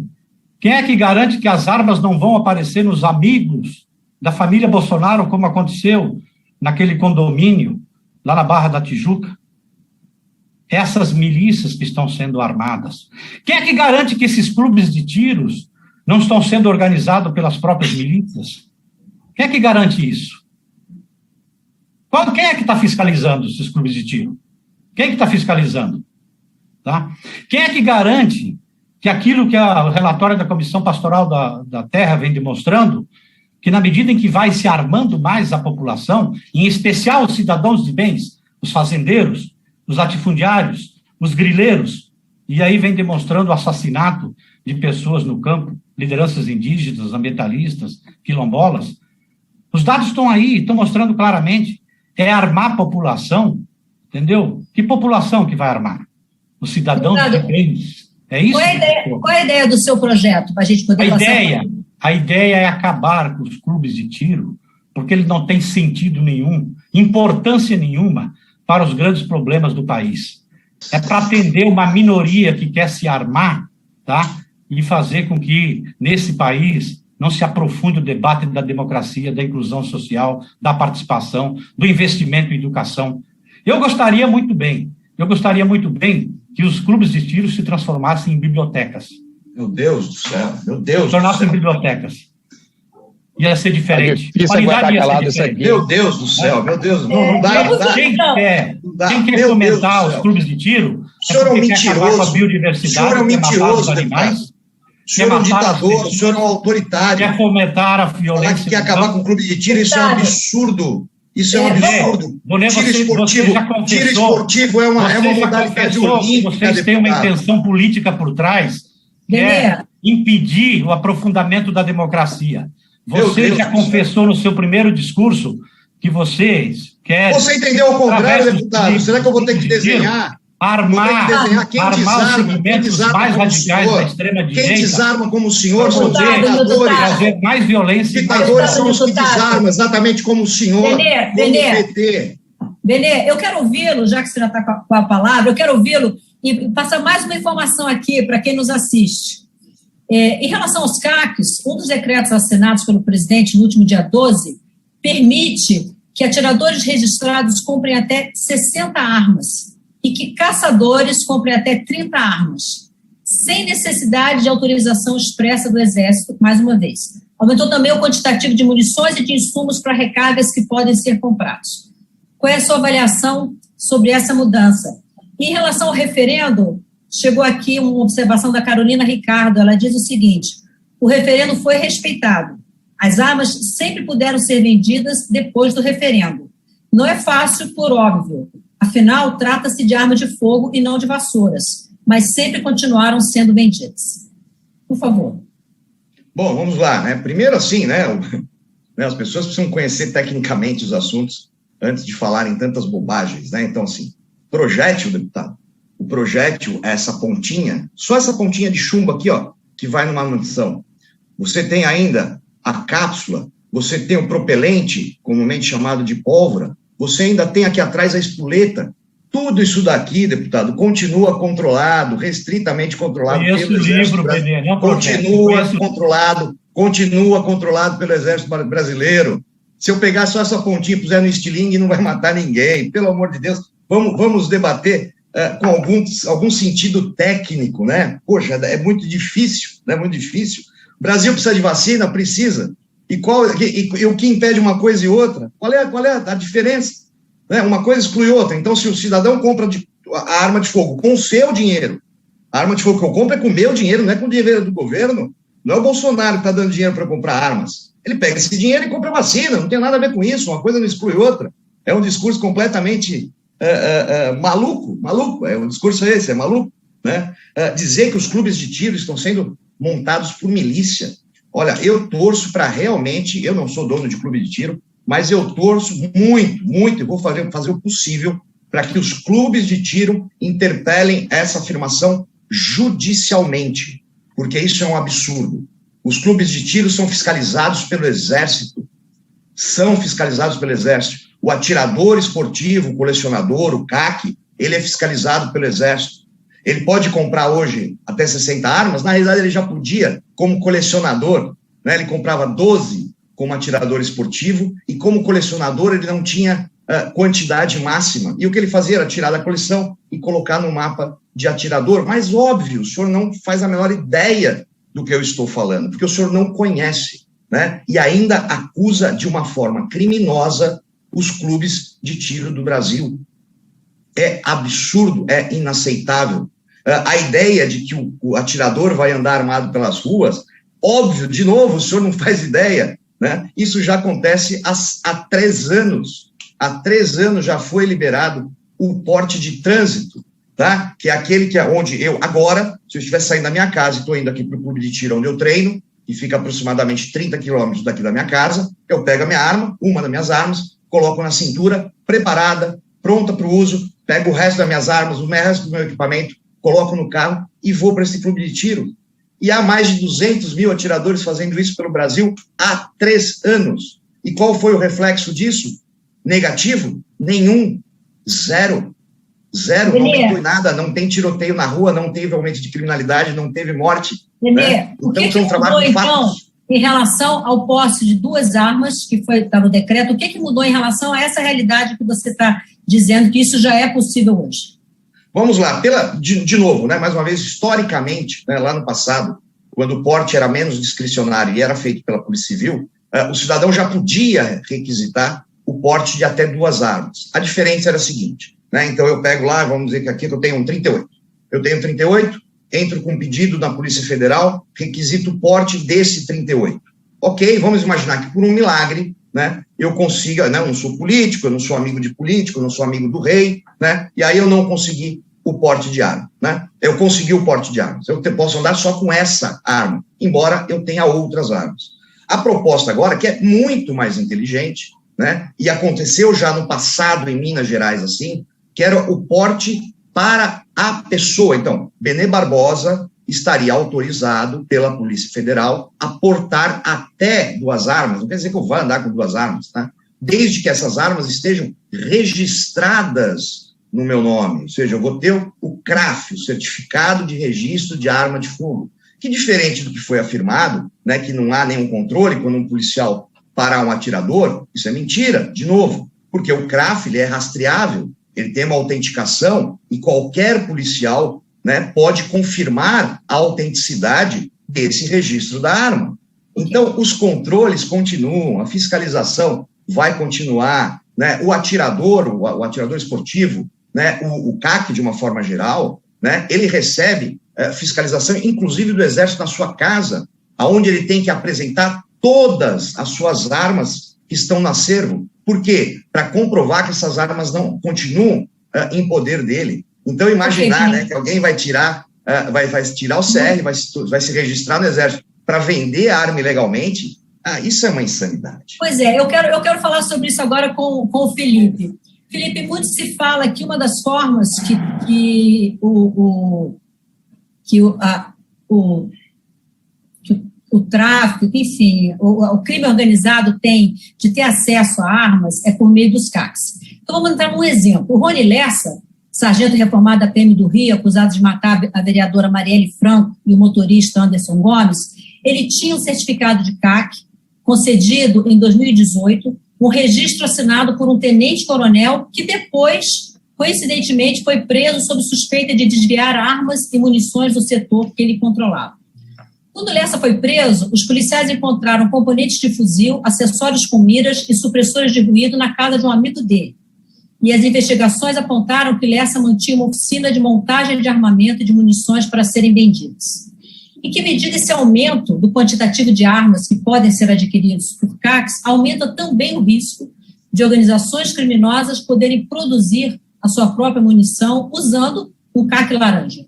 que as armas não vão aparecer nos amigos da família Bolsonaro, como aconteceu naquele condomínio lá na Barra da Tijuca? Essas milícias que estão sendo armadas. Quem é que garante que esses clubes de tiros não estão sendo organizados pelas próprias milícias? Quem é que garante isso? Quem é que está fiscalizando esses clubes de tiro? Quem é que está fiscalizando? Tá? Quem é que garante que aquilo que o relatório da Comissão Pastoral da Terra vem demonstrando, que na medida em que vai se armando mais a população, em especial os cidadãos de bens, os fazendeiros, os latifundiários, os grileiros, e aí vem demonstrando o assassinato de pessoas no campo, lideranças indígenas, ambientalistas, quilombolas. Os dados estão aí, estão mostrando claramente. É armar a população, entendeu? Que população que vai armar? Os cidadãos de bens. É isso? Qual é a ideia do seu projeto, para a gente poder A ideia é acabar com os clubes de tiro, porque ele não tem sentido nenhum, importância nenhuma para os grandes problemas do país. É para atender uma minoria que quer se armar, tá? E fazer com que, nesse país, não se aprofunde o debate da democracia, da inclusão social, da participação, do investimento em educação. Eu gostaria muito bem que os clubes de tiro se transformassem em bibliotecas. Meu Deus do céu, meu Deus do céu. Tornassem bibliotecas. Ia ser diferente. Meu Deus do céu, meu Deus. Não dá. Quem quer fomentar os clubes de tiro, o senhor é um mentiroso. Quer acabar com a biodiversidade, o senhor é um mentiroso, animais, o senhor é um ditador, o senhor é um autoritário. Quer fomentar a violência. Falar que quer acabar com o clube de tiro, isso é um absurdo. Isso é um absurdo. Tiro esportivo é uma modalidade olímpica. Vocês têm uma intenção política por trás, que é impedir o aprofundamento da democracia. Você já confessou no seu primeiro discurso que vocês querem... Você entendeu ao contrário, deputado? Será que eu vou ter que desenhar? Armar os segmentos mais radicais da extrema-direita. Quem desarma como o senhor são os ditadores. Fazer mais violência. Os ditadores são os que desarmam, exatamente como o senhor, como o PT. Benê, eu quero ouvi-lo, já que você já está com a palavra, eu quero ouvi-lo e passar mais uma informação aqui para quem nos assiste. Em relação aos CACs, um dos decretos assinados pelo presidente no último dia 12 permite que atiradores registrados comprem até 60 armas e que caçadores comprem até 30 armas, sem necessidade de autorização expressa do Exército, mais uma vez. Aumentou também o quantitativo de munições e de insumos para recargas que podem ser comprados. Qual é a sua avaliação sobre essa mudança? Em relação ao referendo, chegou aqui uma observação da Carolina Ricardo, ela diz o seguinte: o referendo foi respeitado. As armas sempre puderam ser vendidas depois do referendo. Não é fácil, por óbvio. Afinal, trata-se de arma de fogo e não de vassouras, mas sempre continuaram sendo vendidas. Por favor. Bom, vamos lá, né? Primeiro, assim, né? As pessoas precisam conhecer tecnicamente os assuntos antes de falarem tantas bobagens, né? Então, assim, projétil, deputado. O projétil é essa pontinha, só essa pontinha de chumbo aqui, ó, que vai numa munição. Você tem ainda a cápsula, você tem o propelente, comumente chamado de pólvora, você ainda tem aqui atrás a espoleta. Tudo isso daqui, deputado, continua controlado, restritamente controlado pelo Exército Brasileiro. Continua controlado pelo Exército Brasileiro. Se eu pegar só essa pontinha e puser no estilingue, não vai matar ninguém. Pelo amor de Deus, vamos debater com algum sentido técnico, né? Poxa, é muito difícil, né? Muito difícil. O Brasil precisa de vacina? Precisa. E o que impede uma coisa e outra? Qual é a diferença? Né? Uma coisa exclui outra. Então, se o cidadão compra a arma de fogo com o seu dinheiro, a arma de fogo que eu compro é com o meu dinheiro, não é com o dinheiro do governo, não é o Bolsonaro que está dando dinheiro para comprar armas. Ele pega esse dinheiro e compra vacina, não tem nada a ver com isso, uma coisa não exclui outra. É um discurso completamente maluco, é um discurso esse, é maluco, né? Dizer que os clubes de tiro estão sendo montados por milícia. Olha, eu torço para realmente, eu não sou dono de clube de tiro, mas eu torço muito, eu vou fazer o possível para que os clubes de tiro interpelem essa afirmação judicialmente, porque isso é um absurdo. Os clubes de tiro são fiscalizados pelo Exército. são fiscalizados pelo Exército. O atirador esportivo, o colecionador, o CAC, ele é fiscalizado pelo Exército. Ele pode comprar hoje até 60 armas, na realidade ele já podia, como colecionador, né? Ele comprava 12 como atirador esportivo, e como colecionador ele não tinha quantidade máxima. E o que ele fazia era tirar da coleção e colocar no mapa de atirador. Mas óbvio, o senhor não faz a menor ideia do que eu estou falando, porque o senhor não conhece, né? E ainda acusa de uma forma criminosa os clubes de tiro do Brasil. É absurdo, é inaceitável. A ideia de que o atirador vai andar armado pelas ruas, óbvio, de novo, o senhor não faz ideia, né? Isso já acontece há 3 anos. Há 3 anos já foi liberado o porte de trânsito, tá? Que é aquele que é onde eu, agora, se eu estiver saindo da minha casa e estou indo aqui para o clube de tiro onde eu treino, que fica aproximadamente 30 quilômetros daqui da minha casa, eu pego a minha arma, uma das minhas armas, coloco na cintura, preparada, pronta para o uso, pego o resto das minhas armas, o resto do meu equipamento, coloco no carro e vou para esse clube de tiro. E há mais de 200 mil atiradores fazendo isso pelo Brasil há 3 anos. E qual foi o reflexo disso? Negativo? Nenhum. Zero. Não aumentou nada, não tem tiroteio na rua, não teve aumento de criminalidade, não teve morte. Né? O que mudou, então, em relação ao posse de 2 armas, que está no decreto, o que mudou em relação a essa realidade que você está dizendo que isso já é possível hoje? Vamos lá, de novo, né, mais uma vez, historicamente, né, lá no passado, quando o porte era menos discricionário e era feito pela Polícia Civil, o cidadão já podia requisitar o porte de até 2 armas. A diferença era a seguinte, né, então eu pego lá, vamos dizer que aqui eu tenho um 38. Eu tenho 38, entro com um pedido na Polícia Federal, requisito o porte desse 38. Ok, vamos imaginar que por um milagre, né, eu consiga, né, eu não sou político, eu não sou amigo de político, eu não sou amigo do rei, né, e aí eu não consegui o porte de arma, né? Eu consegui o porte de armas. Eu posso andar só com essa arma, embora eu tenha outras armas. A proposta agora, que é muito mais inteligente, né? E aconteceu já no passado em Minas Gerais assim, que era o porte para a pessoa. Então, Benê Barbosa estaria autorizado pela Polícia Federal a portar até 2 armas. Não quer dizer que eu vá andar com 2 armas, tá? Desde que essas armas estejam registradas no meu nome, ou seja, eu vou ter o CRAF, o Certificado de Registro de Arma de Fogo, que diferente do que foi afirmado, né, que não há nenhum controle quando um policial parar um atirador, isso é mentira, de novo, porque o CRAF ele é rastreável, ele tem uma autenticação e qualquer policial, né, pode confirmar a autenticidade desse registro da arma. Então, os controles continuam, a fiscalização vai continuar, né, o atirador esportivo, né, o CAC, de uma forma geral, né, ele recebe fiscalização, inclusive do Exército, na sua casa, onde ele tem que apresentar todas as suas armas que estão no acervo. Por quê? Para comprovar que essas armas não continuam em poder dele. Então, imaginar, né, que alguém vai tirar o CR, vai se registrar no Exército para vender a arma ilegalmente, isso é uma insanidade. Pois é, eu quero falar sobre isso agora com o Felipe. Felipe, muito se fala que uma das formas que o tráfico, enfim, o crime organizado tem de ter acesso a armas é por meio dos CACs. Então, vamos entrar num exemplo. O Rony Lessa, sargento reformado da PM do Rio, acusado de matar a vereadora Marielle Franco e o motorista Anderson Gomes, ele tinha um certificado de CAC concedido em 2018, um registro assinado por um tenente-coronel que depois, coincidentemente, foi preso sob suspeita de desviar armas e munições do setor que ele controlava. Quando Lessa foi preso, os policiais encontraram componentes de fuzil, acessórios com miras e supressores de ruído na casa de um amigo dele. E as investigações apontaram que Lessa mantinha uma oficina de montagem de armamento e de munições para serem vendidas. Em que medida esse aumento do quantitativo de armas que podem ser adquiridos por CACs aumenta também o risco de organizações criminosas poderem produzir a sua própria munição usando o CAC laranja?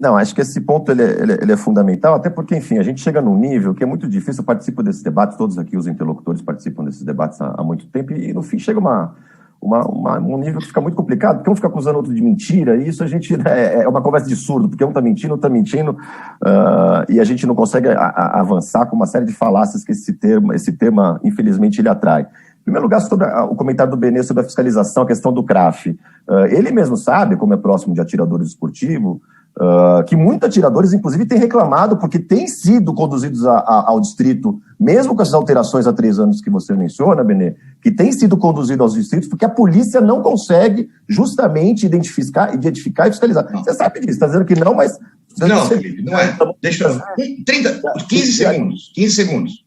Não, acho que esse ponto ele é fundamental, até porque, enfim, a gente chega num nível que é muito difícil. Eu participo desses debates, todos aqui os interlocutores participam desses debates há muito tempo, e no fim chega um nível que fica muito complicado, porque um fica acusando o outro de mentira, e isso a gente é uma conversa de surdo, porque um está mentindo, outro está mentindo, e a gente não consegue avançar com uma série de falácias que esse tema, infelizmente, ele atrai. Em primeiro lugar, sobre o comentário do Benê sobre a fiscalização, a questão do CRAF. Ele mesmo sabe, como é próximo de atiradores esportivos, que muitos atiradores, inclusive, têm reclamado, porque têm sido conduzidos ao distrito, mesmo com essas alterações há 3 anos que você menciona, Benê, que têm sido conduzidos aos distritos, porque a polícia não consegue justamente identificar e fiscalizar. Não. Você sabe disso, está dizendo que não, mas... Não, Felipe, não é. Deixa eu... 15 segundos.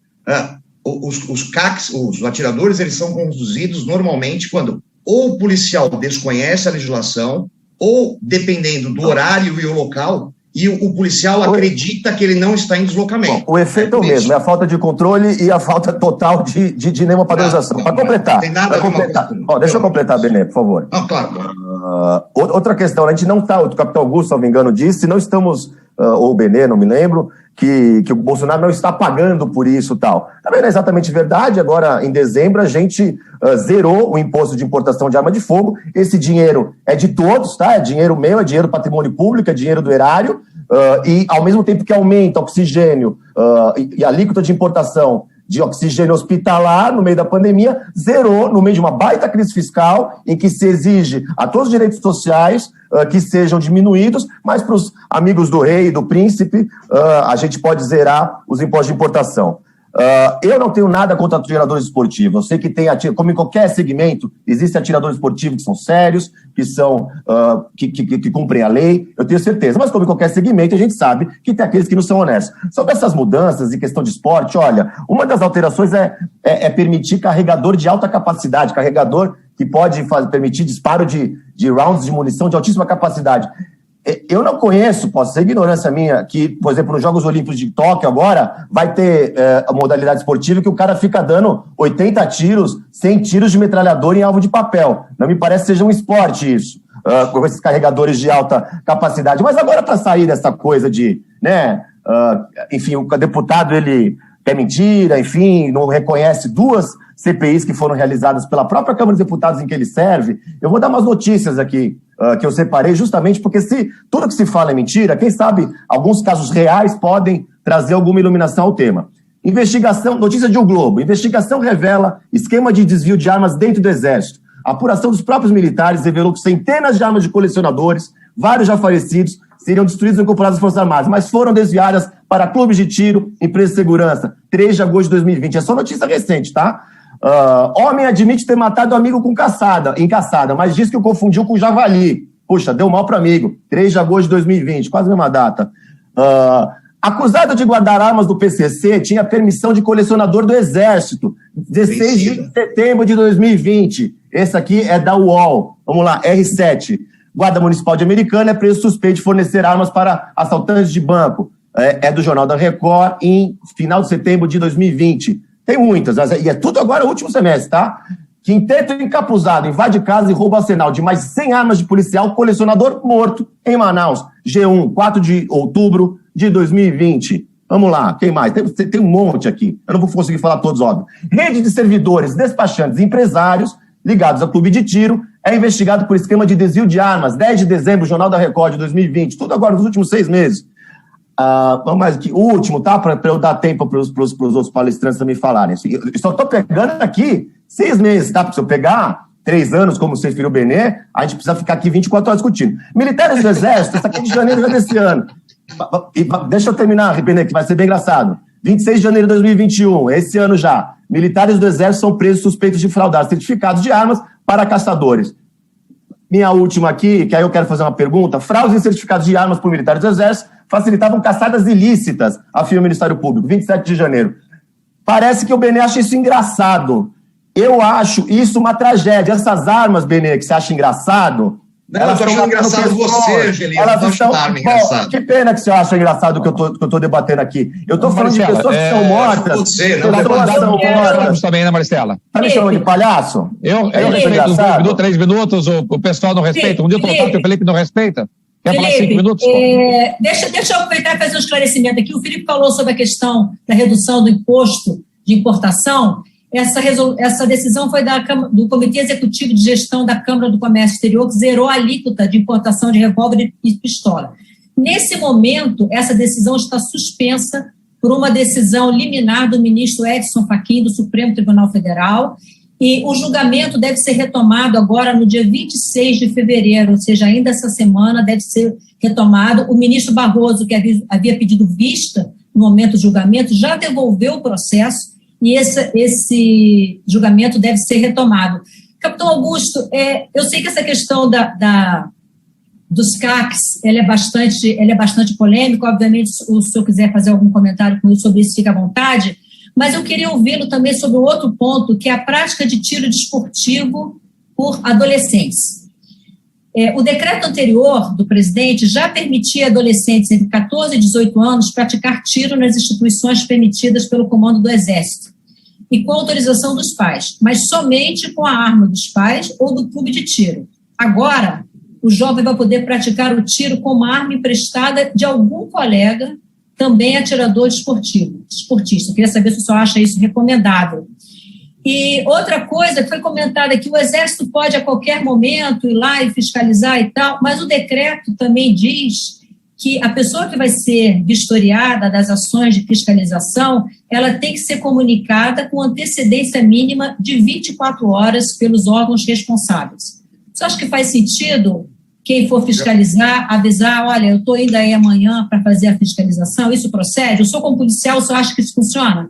Os CACs, os atiradores, eles são conduzidos normalmente quando ou o policial desconhece a legislação, ou, dependendo do horário e o local, e o policial acredita que ele não está em deslocamento. Bom, o efeito é o mesmo, é a falta de controle e a falta total de nenhuma padronização. Para completar, deixa eu completar, Benê, por favor. Claro. Outra questão, a gente não está, o capitão Augusto, se não me engano, disse, não estamos, ou o Benê, não me lembro, que o Bolsonaro não está pagando por isso e tal. Também não é exatamente verdade. Agora, em dezembro, a gente zerou o imposto de importação de arma de fogo. Esse dinheiro é de todos, tá? É dinheiro meu, é dinheiro do patrimônio público, é dinheiro do erário. E, ao mesmo tempo que aumenta o oxigênio e a alíquota de importação de oxigênio hospitalar no meio da pandemia, zerou no meio de uma baita crise fiscal em que se exige a todos os direitos sociais que sejam diminuídos, mas para os amigos do rei e do príncipe, a gente pode zerar os impostos de importação. Eu não tenho nada contra atiradores esportivos. Eu sei que tem, como em qualquer segmento, existem atiradores esportivos que são sérios, que cumprem a lei, eu tenho certeza. Mas como em qualquer segmento, a gente sabe que tem aqueles que não são honestos. Sobre essas mudanças em questão de esporte, olha, uma das alterações é permitir carregador de alta capacidade, carregador que pode permitir disparo de rounds de munição de altíssima capacidade. Eu não conheço, pode ser ignorância minha, que, por exemplo, nos Jogos Olímpicos de Tóquio agora, vai ter a modalidade esportiva que o cara fica dando 80 tiros, 100 tiros de metralhador em alvo de papel. Não me parece que seja um esporte isso, com esses carregadores de alta capacidade. Mas agora, para sair dessa coisa de, enfim, o deputado, ele é mentira, enfim, não reconhece 2 CPIs que foram realizadas pela própria Câmara dos Deputados em que ele serve, eu vou dar umas notícias aqui, que eu separei justamente porque se tudo que se fala é mentira, quem sabe alguns casos reais podem trazer alguma iluminação ao tema. Investigação, notícia de O Globo, investigação revela esquema de desvio de armas dentro do Exército. A apuração dos próprios militares revelou que centenas de armas de colecionadores, vários já falecidos, seriam destruídos e incorporados às Forças Armadas, mas foram desviadas para clubes de tiro, empresas de segurança, 3 de agosto de 2020. É só notícia recente, tá? Homem admite ter matado amigo em caçada, mas diz que o confundiu com javali. Puxa, deu mal para amigo. 3 de agosto de 2020, quase a mesma data. Acusado de guardar armas do PCC, tinha permissão de colecionador do Exército. 16 de setembro de 2020. Esse aqui é da UOL. Vamos lá, R7. Guarda Municipal de Americana é preso suspeito de fornecer armas para assaltantes de banco. É do Jornal da Record, em final de setembro de 2020. Tem muitas, e é tudo agora último semestre, tá? Quinteto encapuzado, invade casa e rouba arsenal de mais 100 armas de policial, colecionador morto em Manaus. G1, 4 de outubro de 2020. Vamos lá, quem mais? Tem um monte aqui. Eu não vou conseguir falar todos, óbvio. Rede de servidores, despachantes e empresários ligados ao clube de tiro é investigado por esquema de desvio de armas. 10 de dezembro, Jornal da Record de 2020. Tudo agora nos últimos 6 meses. Vamos mais aqui. O último, tá? Para eu dar tempo para os outros palestrantes também falarem. Eu só estou pegando aqui 6 meses, tá? Porque se eu pegar 3 anos, como você referiu o Benê, a gente precisa ficar aqui 24 horas discutindo. Militares do Exército, isso aqui é de janeiro desse ano. Deixa eu terminar, Benê, que vai ser bem engraçado. 26 de janeiro de 2021, esse ano já. Militares do Exército são presos suspeitos de fraudar certificados de armas para caçadores. Minha última aqui, que aí eu quero fazer uma pergunta. Fraudes em certificados de armas por militares do Exército facilitavam caçadas ilícitas, afirma o Ministério Público, 27 de janeiro. Parece que o Benê acha isso engraçado. Eu acho isso uma tragédia. Essas armas, Benê, que você acha engraçado... Eu tô achando engraçado você, Angelina. Elas estão... Bom, que pena que você acha engraçado o que eu tô debatendo aqui. Eu tô falando de pessoas que são mortas. Você, não são mortas. Também, né, Maristela? Tá me chamando de palhaço? Eu respeito os 2 minutos, 3 minutos, o pessoal não respeita. Um dia eu tô falando que o Felipe não respeita. Quer falar 5 minutos? Deixa eu aproveitar e fazer um esclarecimento aqui. O Felipe falou sobre a questão da redução do imposto de importação. essa decisão foi do Comitê Executivo de Gestão da Câmara do Comércio Exterior, que zerou a alíquota de importação de revólver e pistola. Nesse momento, essa decisão está suspensa por uma decisão liminar do ministro Edson Fachin, do Supremo Tribunal Federal, e o julgamento deve ser retomado agora no dia 26 de fevereiro, ou seja, ainda essa semana deve ser retomado. O ministro Barroso, que havia pedido vista no momento do julgamento, já devolveu o processo e esse julgamento deve ser retomado. Capitão Augusto, eu sei que essa questão dos CACs ela é bastante polêmica, obviamente, se o senhor quiser fazer algum comentário sobre isso, fica à vontade, mas eu queria ouvi-lo também sobre um outro ponto, que é a prática de tiro desportivo por adolescentes. O decreto anterior do presidente já permitia adolescentes entre 14 e 18 anos praticar tiro nas instituições permitidas pelo comando do Exército e com autorização dos pais, mas somente com a arma dos pais ou do clube de tiro. Agora, o jovem vai poder praticar o tiro com uma arma emprestada de algum colega, também atirador esportista. Eu queria saber se o senhor acha isso recomendável. E outra coisa que foi comentada é que o Exército pode a qualquer momento ir lá e fiscalizar e tal, mas o decreto também diz que a pessoa que vai ser vistoriada das ações de fiscalização, ela tem que ser comunicada com antecedência mínima de 24 horas pelos órgãos responsáveis. Você acha que faz sentido quem for fiscalizar, avisar, olha, eu estou indo aí amanhã para fazer a fiscalização, isso procede? Eu sou como policial, o senhor acha que isso funciona?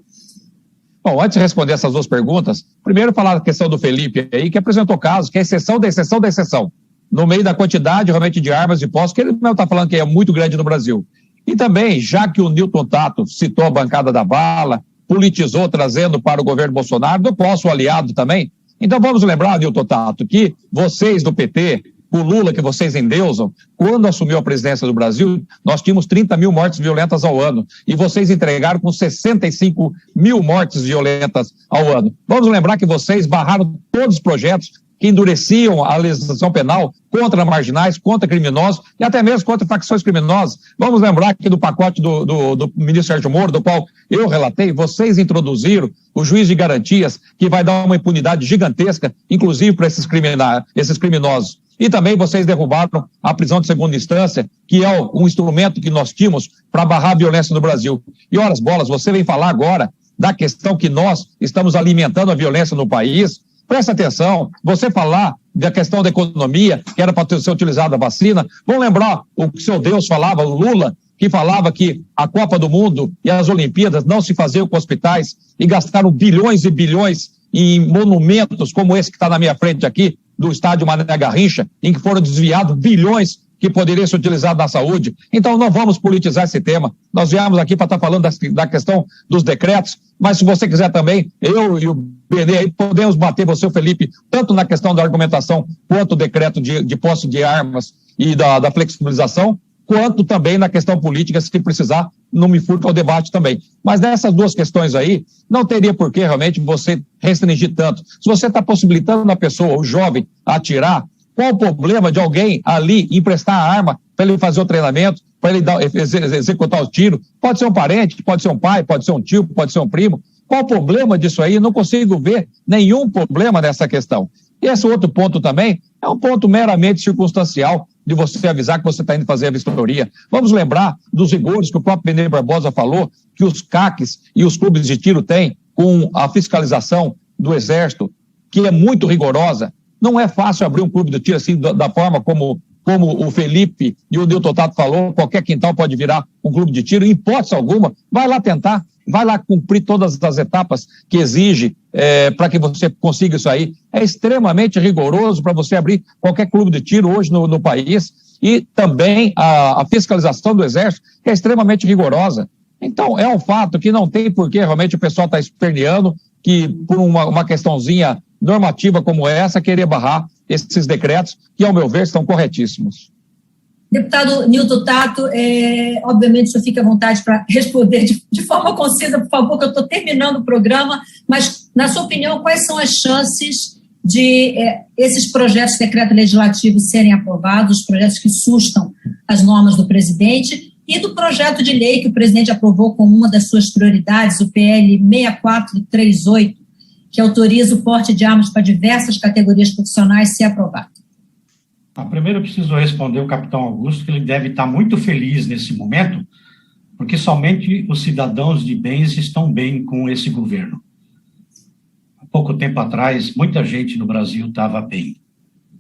Bom, antes de responder essas duas perguntas, primeiro falar da questão do Felipe aí, que apresentou casos, que é exceção da exceção da exceção, no meio da quantidade realmente de armas e postos, que ele não está falando que é muito grande no Brasil. E também, já que o Newton Tato citou a bancada da bala, politizou trazendo para o governo Bolsonaro, do nosso aliado também, então vamos lembrar, Newton Tato, que vocês do PT, o Lula, que vocês endeusam, quando assumiu a presidência do Brasil, nós tínhamos 30 mil mortes violentas ao ano. E vocês entregaram com 65 mil mortes violentas ao ano. Vamos lembrar que vocês barraram todos os projetos que endureciam a legislação penal contra marginais, contra criminosos e até mesmo contra facções criminosas. Vamos lembrar que do pacote do ministro Sérgio Moro, do qual eu relatei, vocês introduziram o juiz de garantias, que vai dar uma impunidade gigantesca, inclusive para esses criminosos. E também vocês derrubaram a prisão de segunda instância, que é um instrumento que nós tínhamos para barrar a violência no Brasil. E horas bolas, você vem falar agora da questão que nós estamos alimentando a violência no país. Presta atenção, você falar da questão da economia, que era para ser utilizada a vacina. Vamos lembrar o que seu Deus falava, o Lula, que falava que a Copa do Mundo e as Olimpíadas não se faziam com hospitais e gastaram bilhões e bilhões em monumentos como esse que está na minha frente aqui, do estádio Mané Garrincha, em que foram desviados bilhões que poderiam ser utilizados na saúde. Então não vamos politizar esse tema. Nós viemos aqui para estar falando da questão dos decretos, mas se você quiser também, eu e o Benê aí podemos bater, você e o Felipe, tanto na questão da argumentação, quanto o decreto de posse de armas e da flexibilização, quanto também na questão política, se precisar, não me furta ao debate também. Mas nessas duas questões aí, não teria por que realmente você restringir tanto. Se você está possibilitando a pessoa, o jovem, a atirar, qual o problema de alguém ali emprestar a arma para ele fazer o treinamento, para ele executar o tiro? Pode ser um parente, pode ser um pai, pode ser um tio, pode ser um primo. Qual o problema disso aí? Não consigo ver nenhum problema nessa questão. E esse outro ponto também é um ponto meramente circunstancial de você avisar que você está indo fazer a vistoria. Vamos lembrar dos rigores que o próprio Benê Barbosa falou, que os CACs e os clubes de tiro têm com a fiscalização do Exército, que é muito rigorosa. Não é fácil abrir um clube de tiro assim, da forma como o Felipe e o Newton Tato falou, qualquer quintal pode virar um clube de tiro, em hipótese alguma, vai lá tentar, vai lá cumprir todas as etapas que exige para que você consiga isso aí. É extremamente rigoroso para você abrir qualquer clube de tiro hoje no país, e também a fiscalização do Exército, que é extremamente rigorosa. Então, é um fato que não tem por que realmente o pessoal está esperneando, que por uma questãozinha normativa como essa, querer barrar esses decretos, que, ao meu ver, estão corretíssimos. Deputado Newton Tato, obviamente o senhor fica à vontade para responder de forma concisa, por favor, que eu estou terminando o programa, mas, na sua opinião, quais são as chances de esses projetos de decreto legislativo serem aprovados, os projetos que sustam as normas do presidente, e do projeto de lei que o presidente aprovou como uma das suas prioridades, o PL 6438, que autoriza o porte de armas para diversas categorias profissionais, se aprovado? Primeiro eu preciso responder ao capitão Augusto, que ele deve estar muito feliz nesse momento, porque somente os cidadãos de bens estão bem com esse governo. Há pouco tempo atrás, muita gente no Brasil estava bem,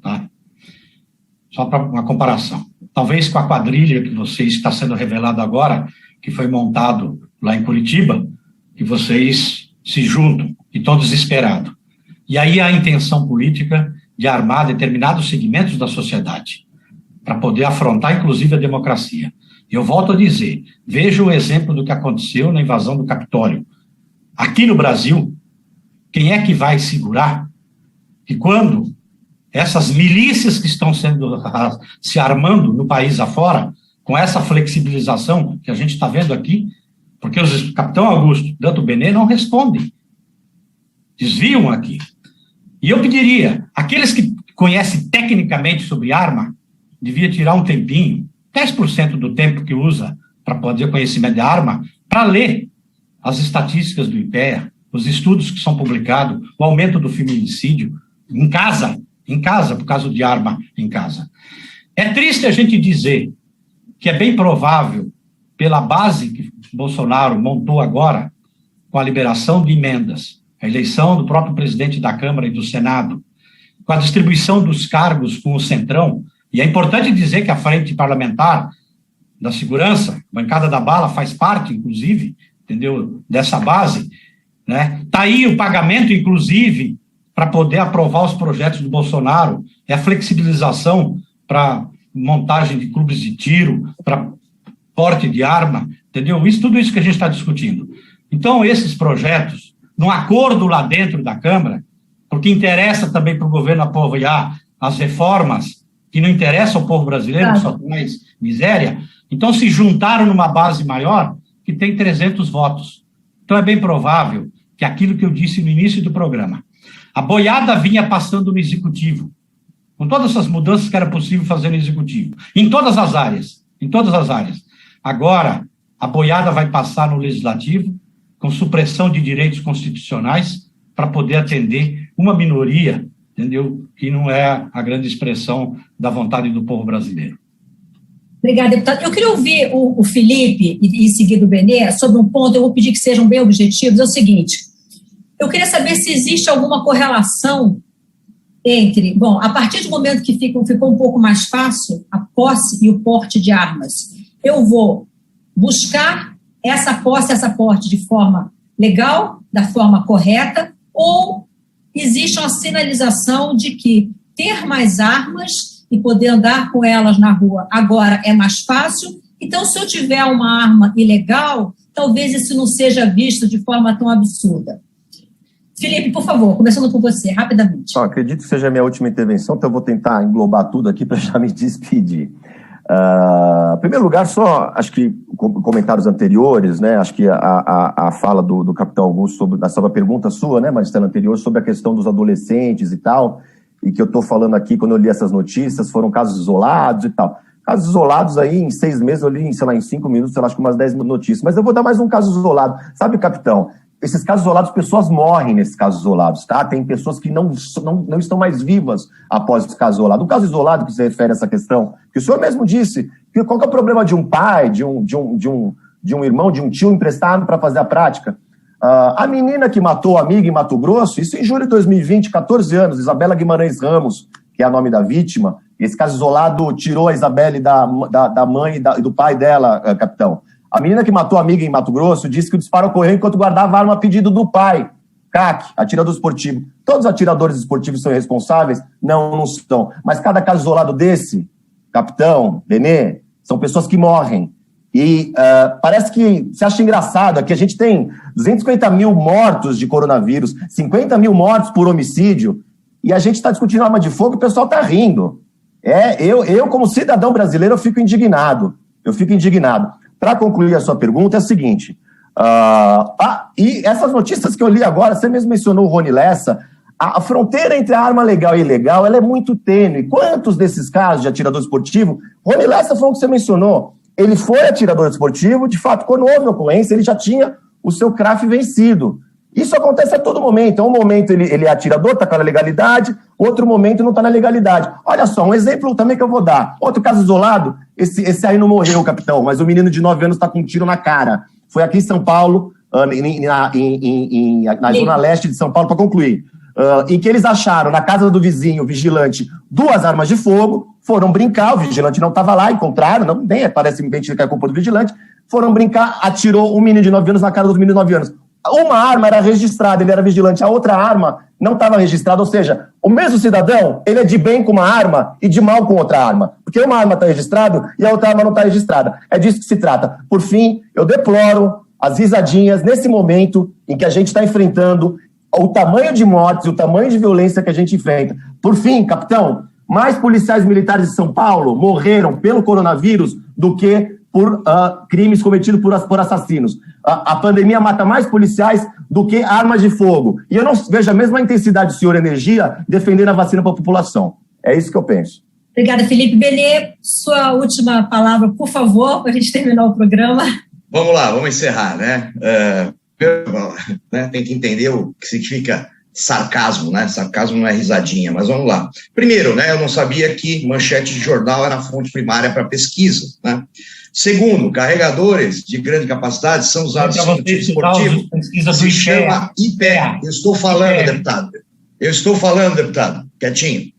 tá? Só para uma comparação. Talvez com a quadrilha que vocês está sendo revelado agora, que foi montado lá em Curitiba, que vocês se juntam e estão desesperados. E aí a intenção política de armar determinados segmentos da sociedade para poder afrontar, inclusive, a democracia. Eu volto a dizer, veja o exemplo do que aconteceu na invasão do Capitólio. Aqui no Brasil, quem é que vai segurar que quando essas milícias que estão se armando no país afora, com essa flexibilização que a gente está vendo aqui, porque o capitão Augusto, Danto Benê, não respondem. Desviam aqui. E eu pediria, aqueles que conhecem tecnicamente sobre arma, devia tirar um tempinho, 10% do tempo que usa para poder conhecimento de arma, para ler as estatísticas do IPEA, os estudos que são publicados, o aumento do feminicídio em casa, por causa de arma em casa. É triste a gente dizer que é bem provável, pela base que Bolsonaro montou agora, com a liberação de emendas, a eleição do próprio presidente da Câmara e do Senado, com a distribuição dos cargos com o Centrão, e é importante dizer que a Frente Parlamentar da Segurança, Bancada da Bala, faz parte, inclusive, entendeu, dessa base, né? Está aí o pagamento, inclusive, para poder aprovar os projetos do Bolsonaro, é a flexibilização para montagem de clubes de tiro, para porte de arma, entendeu? Tudo isso que a gente está discutindo. Então, esses projetos, num acordo lá dentro da Câmara, porque interessa também para o governo apoiar as reformas que não interessam ao povo brasileiro, só traz miséria, então se juntaram numa base maior que tem 300 votos. Então é bem provável que aquilo que eu disse no início do programa, a boiada vinha passando no executivo, com todas essas mudanças que era possível fazer no executivo, em todas as áreas. Agora, a boiada vai passar no legislativo, com supressão de direitos constitucionais, para poder atender uma minoria, entendeu? Que não é a grande expressão da vontade do povo brasileiro. Obrigada, deputado. Eu queria ouvir o Felipe e em seguida o Benê sobre um ponto, eu vou pedir que sejam bem objetivos, é o seguinte, eu queria saber se existe alguma correlação entre, a partir do momento que ficou um pouco mais fácil a posse e o porte de armas, eu vou buscar essa posse, essa porte de forma legal, da forma correta, ou existe uma sinalização de que ter mais armas e poder andar com elas na rua agora é mais fácil, então se eu tiver uma arma ilegal, talvez isso não seja visto de forma tão absurda. Felipe, por favor, começando com você, rapidamente. Acredito que seja a minha última intervenção, então eu vou tentar englobar tudo aqui para já me despedir. Em primeiro lugar, só, acho que comentários anteriores, né, acho que a fala do capitão Augusto sobre a pergunta sua, né, Maristela, anterior, sobre a questão dos adolescentes e tal, e que eu estou falando aqui, quando eu li essas notícias, foram casos isolados e tal. Casos isolados aí, em 6 meses, eu li, em 5 minutos, acho que umas 10 notícias. Mas eu vou dar mais um caso isolado. Sabe, capitão, esses casos isolados, pessoas morrem nesses casos isolados, tá? Tem pessoas que não estão mais vivas após esse caso isolado. O caso isolado que se refere a essa questão, que o senhor mesmo disse, que qual que é o problema de um pai, de um irmão, de um tio emprestado para fazer a prática? A menina que matou a amiga em Mato Grosso, isso em julho de 2020, 14 anos, Isabela Guimarães Ramos, que é o nome da vítima. Esse caso isolado tirou a Isabelle da mãe e do pai dela, capitão. A menina que matou a amiga em Mato Grosso disse que o disparo ocorreu enquanto guardava a arma a pedido do pai. CAC, atirador esportivo. Todos os atiradores esportivos são irresponsáveis? Não são. Mas cada caso isolado desse, capitão, Benê, são pessoas que morrem. E parece que você acha engraçado, aqui a gente tem 250 mil mortos de coronavírus, 50 mil mortos por homicídio, e a gente está discutindo arma de fogo e o pessoal está rindo. Eu, como cidadão brasileiro, eu fico indignado. Para concluir a sua pergunta, é o seguinte, e essas notícias que eu li agora, você mesmo mencionou o Rony Lessa, a fronteira entre a arma legal e ilegal, ela é muito tênue. Quantos desses casos de atirador esportivo, Rony Lessa foi o que você mencionou, ele foi atirador esportivo, de fato, quando houve a ocorrência, ele já tinha o seu CRAF vencido. Isso acontece a todo momento. Um momento ele é atirador, está com a legalidade, outro momento não está na legalidade. Olha só, um exemplo também que eu vou dar. Outro caso isolado, esse aí não morreu, capitão, mas o menino de 9 anos está com um tiro na cara. Foi aqui em São Paulo, na zona leste de São Paulo, para concluir. Em que eles acharam, na casa do vizinho, vigilante, 2 armas de fogo, foram brincar, o vigilante não estava lá, encontraram, nem parece que é culpa do vigilante, foram brincar, atirou um menino de 9 anos na cara do menino de 9 anos. Uma arma era registrada, ele era vigilante, a outra arma não estava registrada, ou seja, o mesmo cidadão, ele é de bem com uma arma e de mal com outra arma, porque uma arma está registrada e a outra arma não está registrada. É disso que se trata. Por fim, eu deploro as risadinhas nesse momento em que a gente está enfrentando o tamanho de mortes e o tamanho de violência que a gente enfrenta. Por fim, capitão, mais policiais militares de São Paulo morreram pelo coronavírus do que por crimes cometidos por assassinos. A pandemia mata mais policiais do que armas de fogo. E eu não vejo a mesma intensidade do senhor Energia defendendo a vacina para a população. É isso que eu penso. Obrigada, Felipe. Benê, sua última palavra, por favor, para a gente terminar o programa. Vamos lá, vamos encerrar, né? Tem que entender o que significa sarcasmo, né? Sarcasmo não é risadinha, mas vamos lá. Primeiro, né, eu não sabia que manchete de jornal era a fonte primária para pesquisa, né? Segundo, carregadores de grande capacidade são usados em tiro esportivo. Se chama IPEA. Eu estou falando, deputado, quietinho.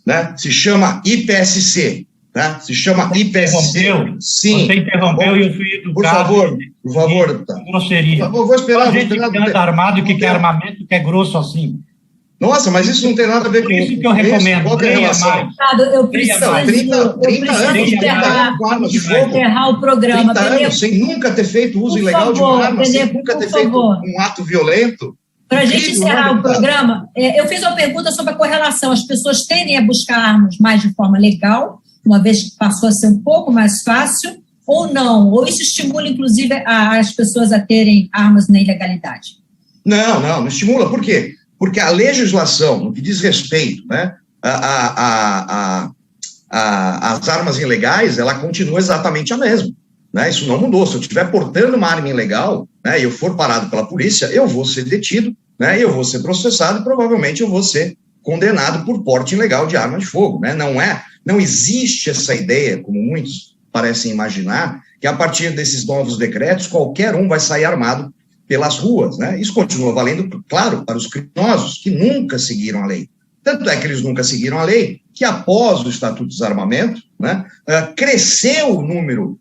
Né? Se chama IPSC. Tá? Se chama IPSC. Sim. Você interrompeu e eu fui educado. Por favor, deputado. Grosseria. Por favor, vou esperar. A gente que anda armado e que é armamento que é grosso assim. Nossa, mas isso não tem nada a ver com isso. Isso que eu recomendo. Qual é a relação? Eu preciso 30 anos com armas de fogo. Encerrar o programa. 30 anos sem nunca ter feito uso ilegal de uma arma, sem nunca ter feito um ato violento. Para a gente encerrar o programa, eu fiz uma pergunta sobre a correlação. As pessoas tendem a buscar armas mais de forma legal, uma vez que passou a ser um pouco mais fácil, ou não? Ou isso estimula, inclusive, as pessoas a terem armas na ilegalidade? Não estimula. Por quê? Porque a legislação, no que diz respeito, né, às armas ilegais, ela continua exatamente a mesma. Né? Isso não mudou. Se eu estiver portando uma arma ilegal, né, e eu for parado pela polícia, eu vou ser detido, né, eu vou ser processado e provavelmente eu vou ser condenado por porte ilegal de arma de fogo. Né? Não existe essa ideia, como muitos parecem imaginar, que a partir desses novos decretos, qualquer um vai sair armado pelas ruas, né? Isso continua valendo, claro, para os criminosos que nunca seguiram a lei. Tanto é que eles nunca seguiram a lei, que após o Estatuto de Desarmamento, né, cresceu o número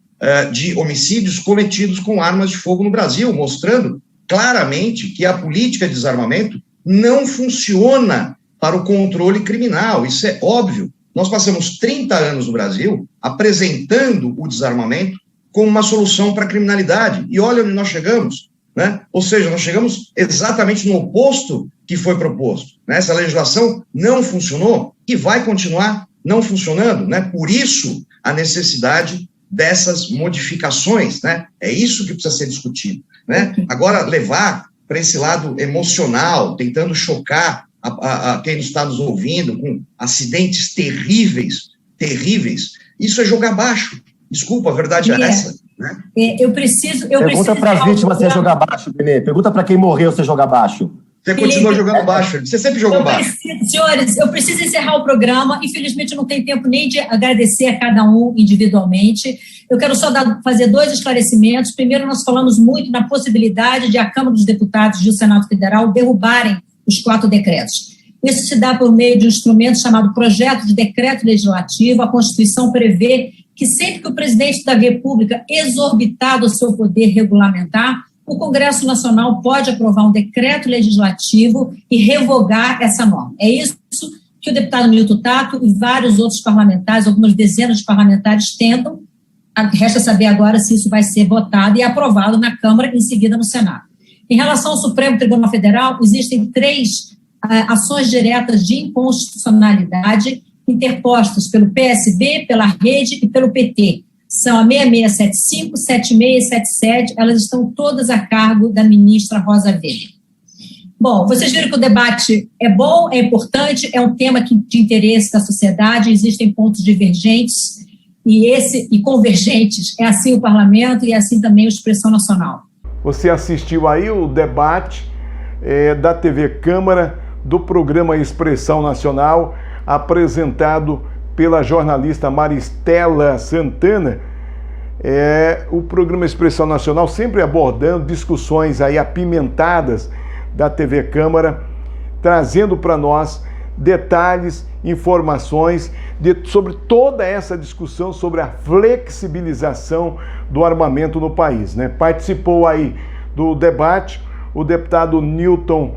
de homicídios cometidos com armas de fogo no Brasil, mostrando claramente que a política de desarmamento não funciona para o controle criminal. Isso é óbvio. Nós passamos 30 anos no Brasil apresentando o desarmamento como uma solução para a criminalidade. E olha onde nós chegamos. Né? Ou seja, nós chegamos exatamente no oposto que foi proposto. Né? Essa legislação não funcionou e vai continuar não funcionando. Né? Por isso, a necessidade dessas modificações. Né? É isso que precisa ser discutido. Né? Agora, levar para esse lado emocional, tentando chocar a quem está nos ouvindo com acidentes terríveis, isso é jogar baixo. Desculpa, a verdade é essa. Né? Pergunta para as vítimas se é jogar baixo, Benê. Pergunta para quem morreu se é jogar baixo. Você continua jogando baixo. Você sempre jogou baixo. Senhores, eu preciso encerrar o programa. Infelizmente, não tem tempo nem de agradecer a cada um individualmente. Eu quero só fazer 2 esclarecimentos. Primeiro, nós falamos muito na possibilidade de a Câmara dos Deputados e o Senado Federal derrubarem os 4 decretos. Isso se dá por meio de um instrumento chamado Projeto de Decreto Legislativo. A Constituição prevê que sempre que o presidente da República exorbitar do seu poder regulamentar, o Congresso Nacional pode aprovar um decreto legislativo e revogar essa norma. É isso que o deputado Milton Tato e vários outros parlamentares, algumas dezenas de parlamentares, tentam. Resta saber agora se isso vai ser votado e aprovado na Câmara e em seguida no Senado. Em relação ao Supremo Tribunal Federal, existem 3 ações diretas de inconstitucionalidade interpostas pelo PSB, pela Rede e pelo PT. São a 6675, 76 e 77, elas estão todas a cargo da ministra Rosa Weber. Bom, vocês viram que o debate é bom, é importante, é um tema de interesse da sociedade, existem pontos divergentes e convergentes. É assim o parlamento e é assim também a expressão nacional. Você assistiu aí o debate da TV Câmara, do programa Expressão Nacional, apresentado pela jornalista Maristela Santana. O programa Expressão Nacional sempre abordando discussões aí apimentadas da TV Câmara, trazendo para nós detalhes, informações sobre toda essa discussão sobre a flexibilização do armamento no país, né? Participou aí do debate o deputado Newton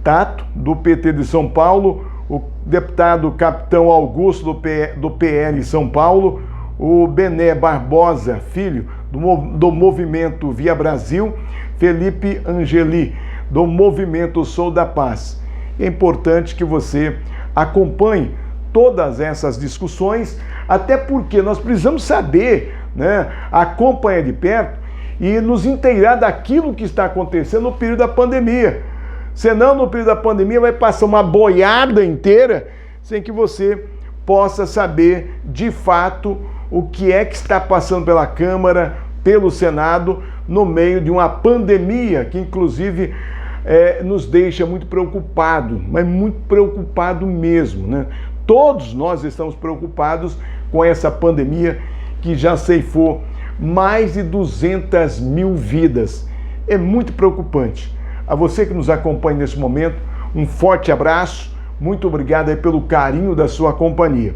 Tato, do PT de São Paulo, o deputado Capitão Augusto, do PL São Paulo, o Bené Barbosa Filho, do Movimento Via Brasil, Felipe Angeli, do Movimento Sou da Paz. É importante que você acompanhe todas essas discussões, até porque nós precisamos saber, né, acompanhar de perto e nos inteirar daquilo que está acontecendo no período da pandemia. Senão, no período da pandemia, vai passar uma boiada inteira sem que você possa saber, de fato, o que é que está passando pela Câmara, pelo Senado, no meio de uma pandemia que, inclusive, nos deixa muito preocupado, mas muito preocupado mesmo, né? Todos nós estamos preocupados com essa pandemia que já ceifou mais de 200 mil vidas. É muito preocupante. A você que nos acompanha nesse momento, um forte abraço, muito obrigado aí pelo carinho da sua companhia.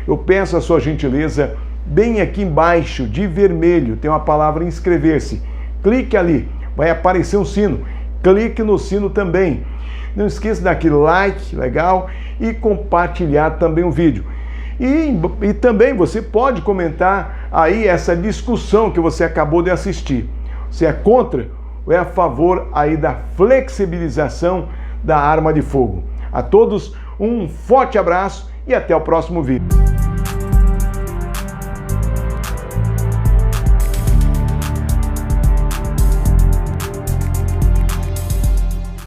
Eu peço a sua gentileza, bem aqui embaixo, de vermelho, tem uma palavra inscrever-se. Clique ali, vai aparecer um sino. Clique no sino também. Não esqueça daquele like, legal, e compartilhar também o vídeo. E também você pode comentar aí essa discussão que você acabou de assistir. Você é contra ou é a favor aí da flexibilização da arma de fogo? A todos um forte abraço e até o próximo vídeo.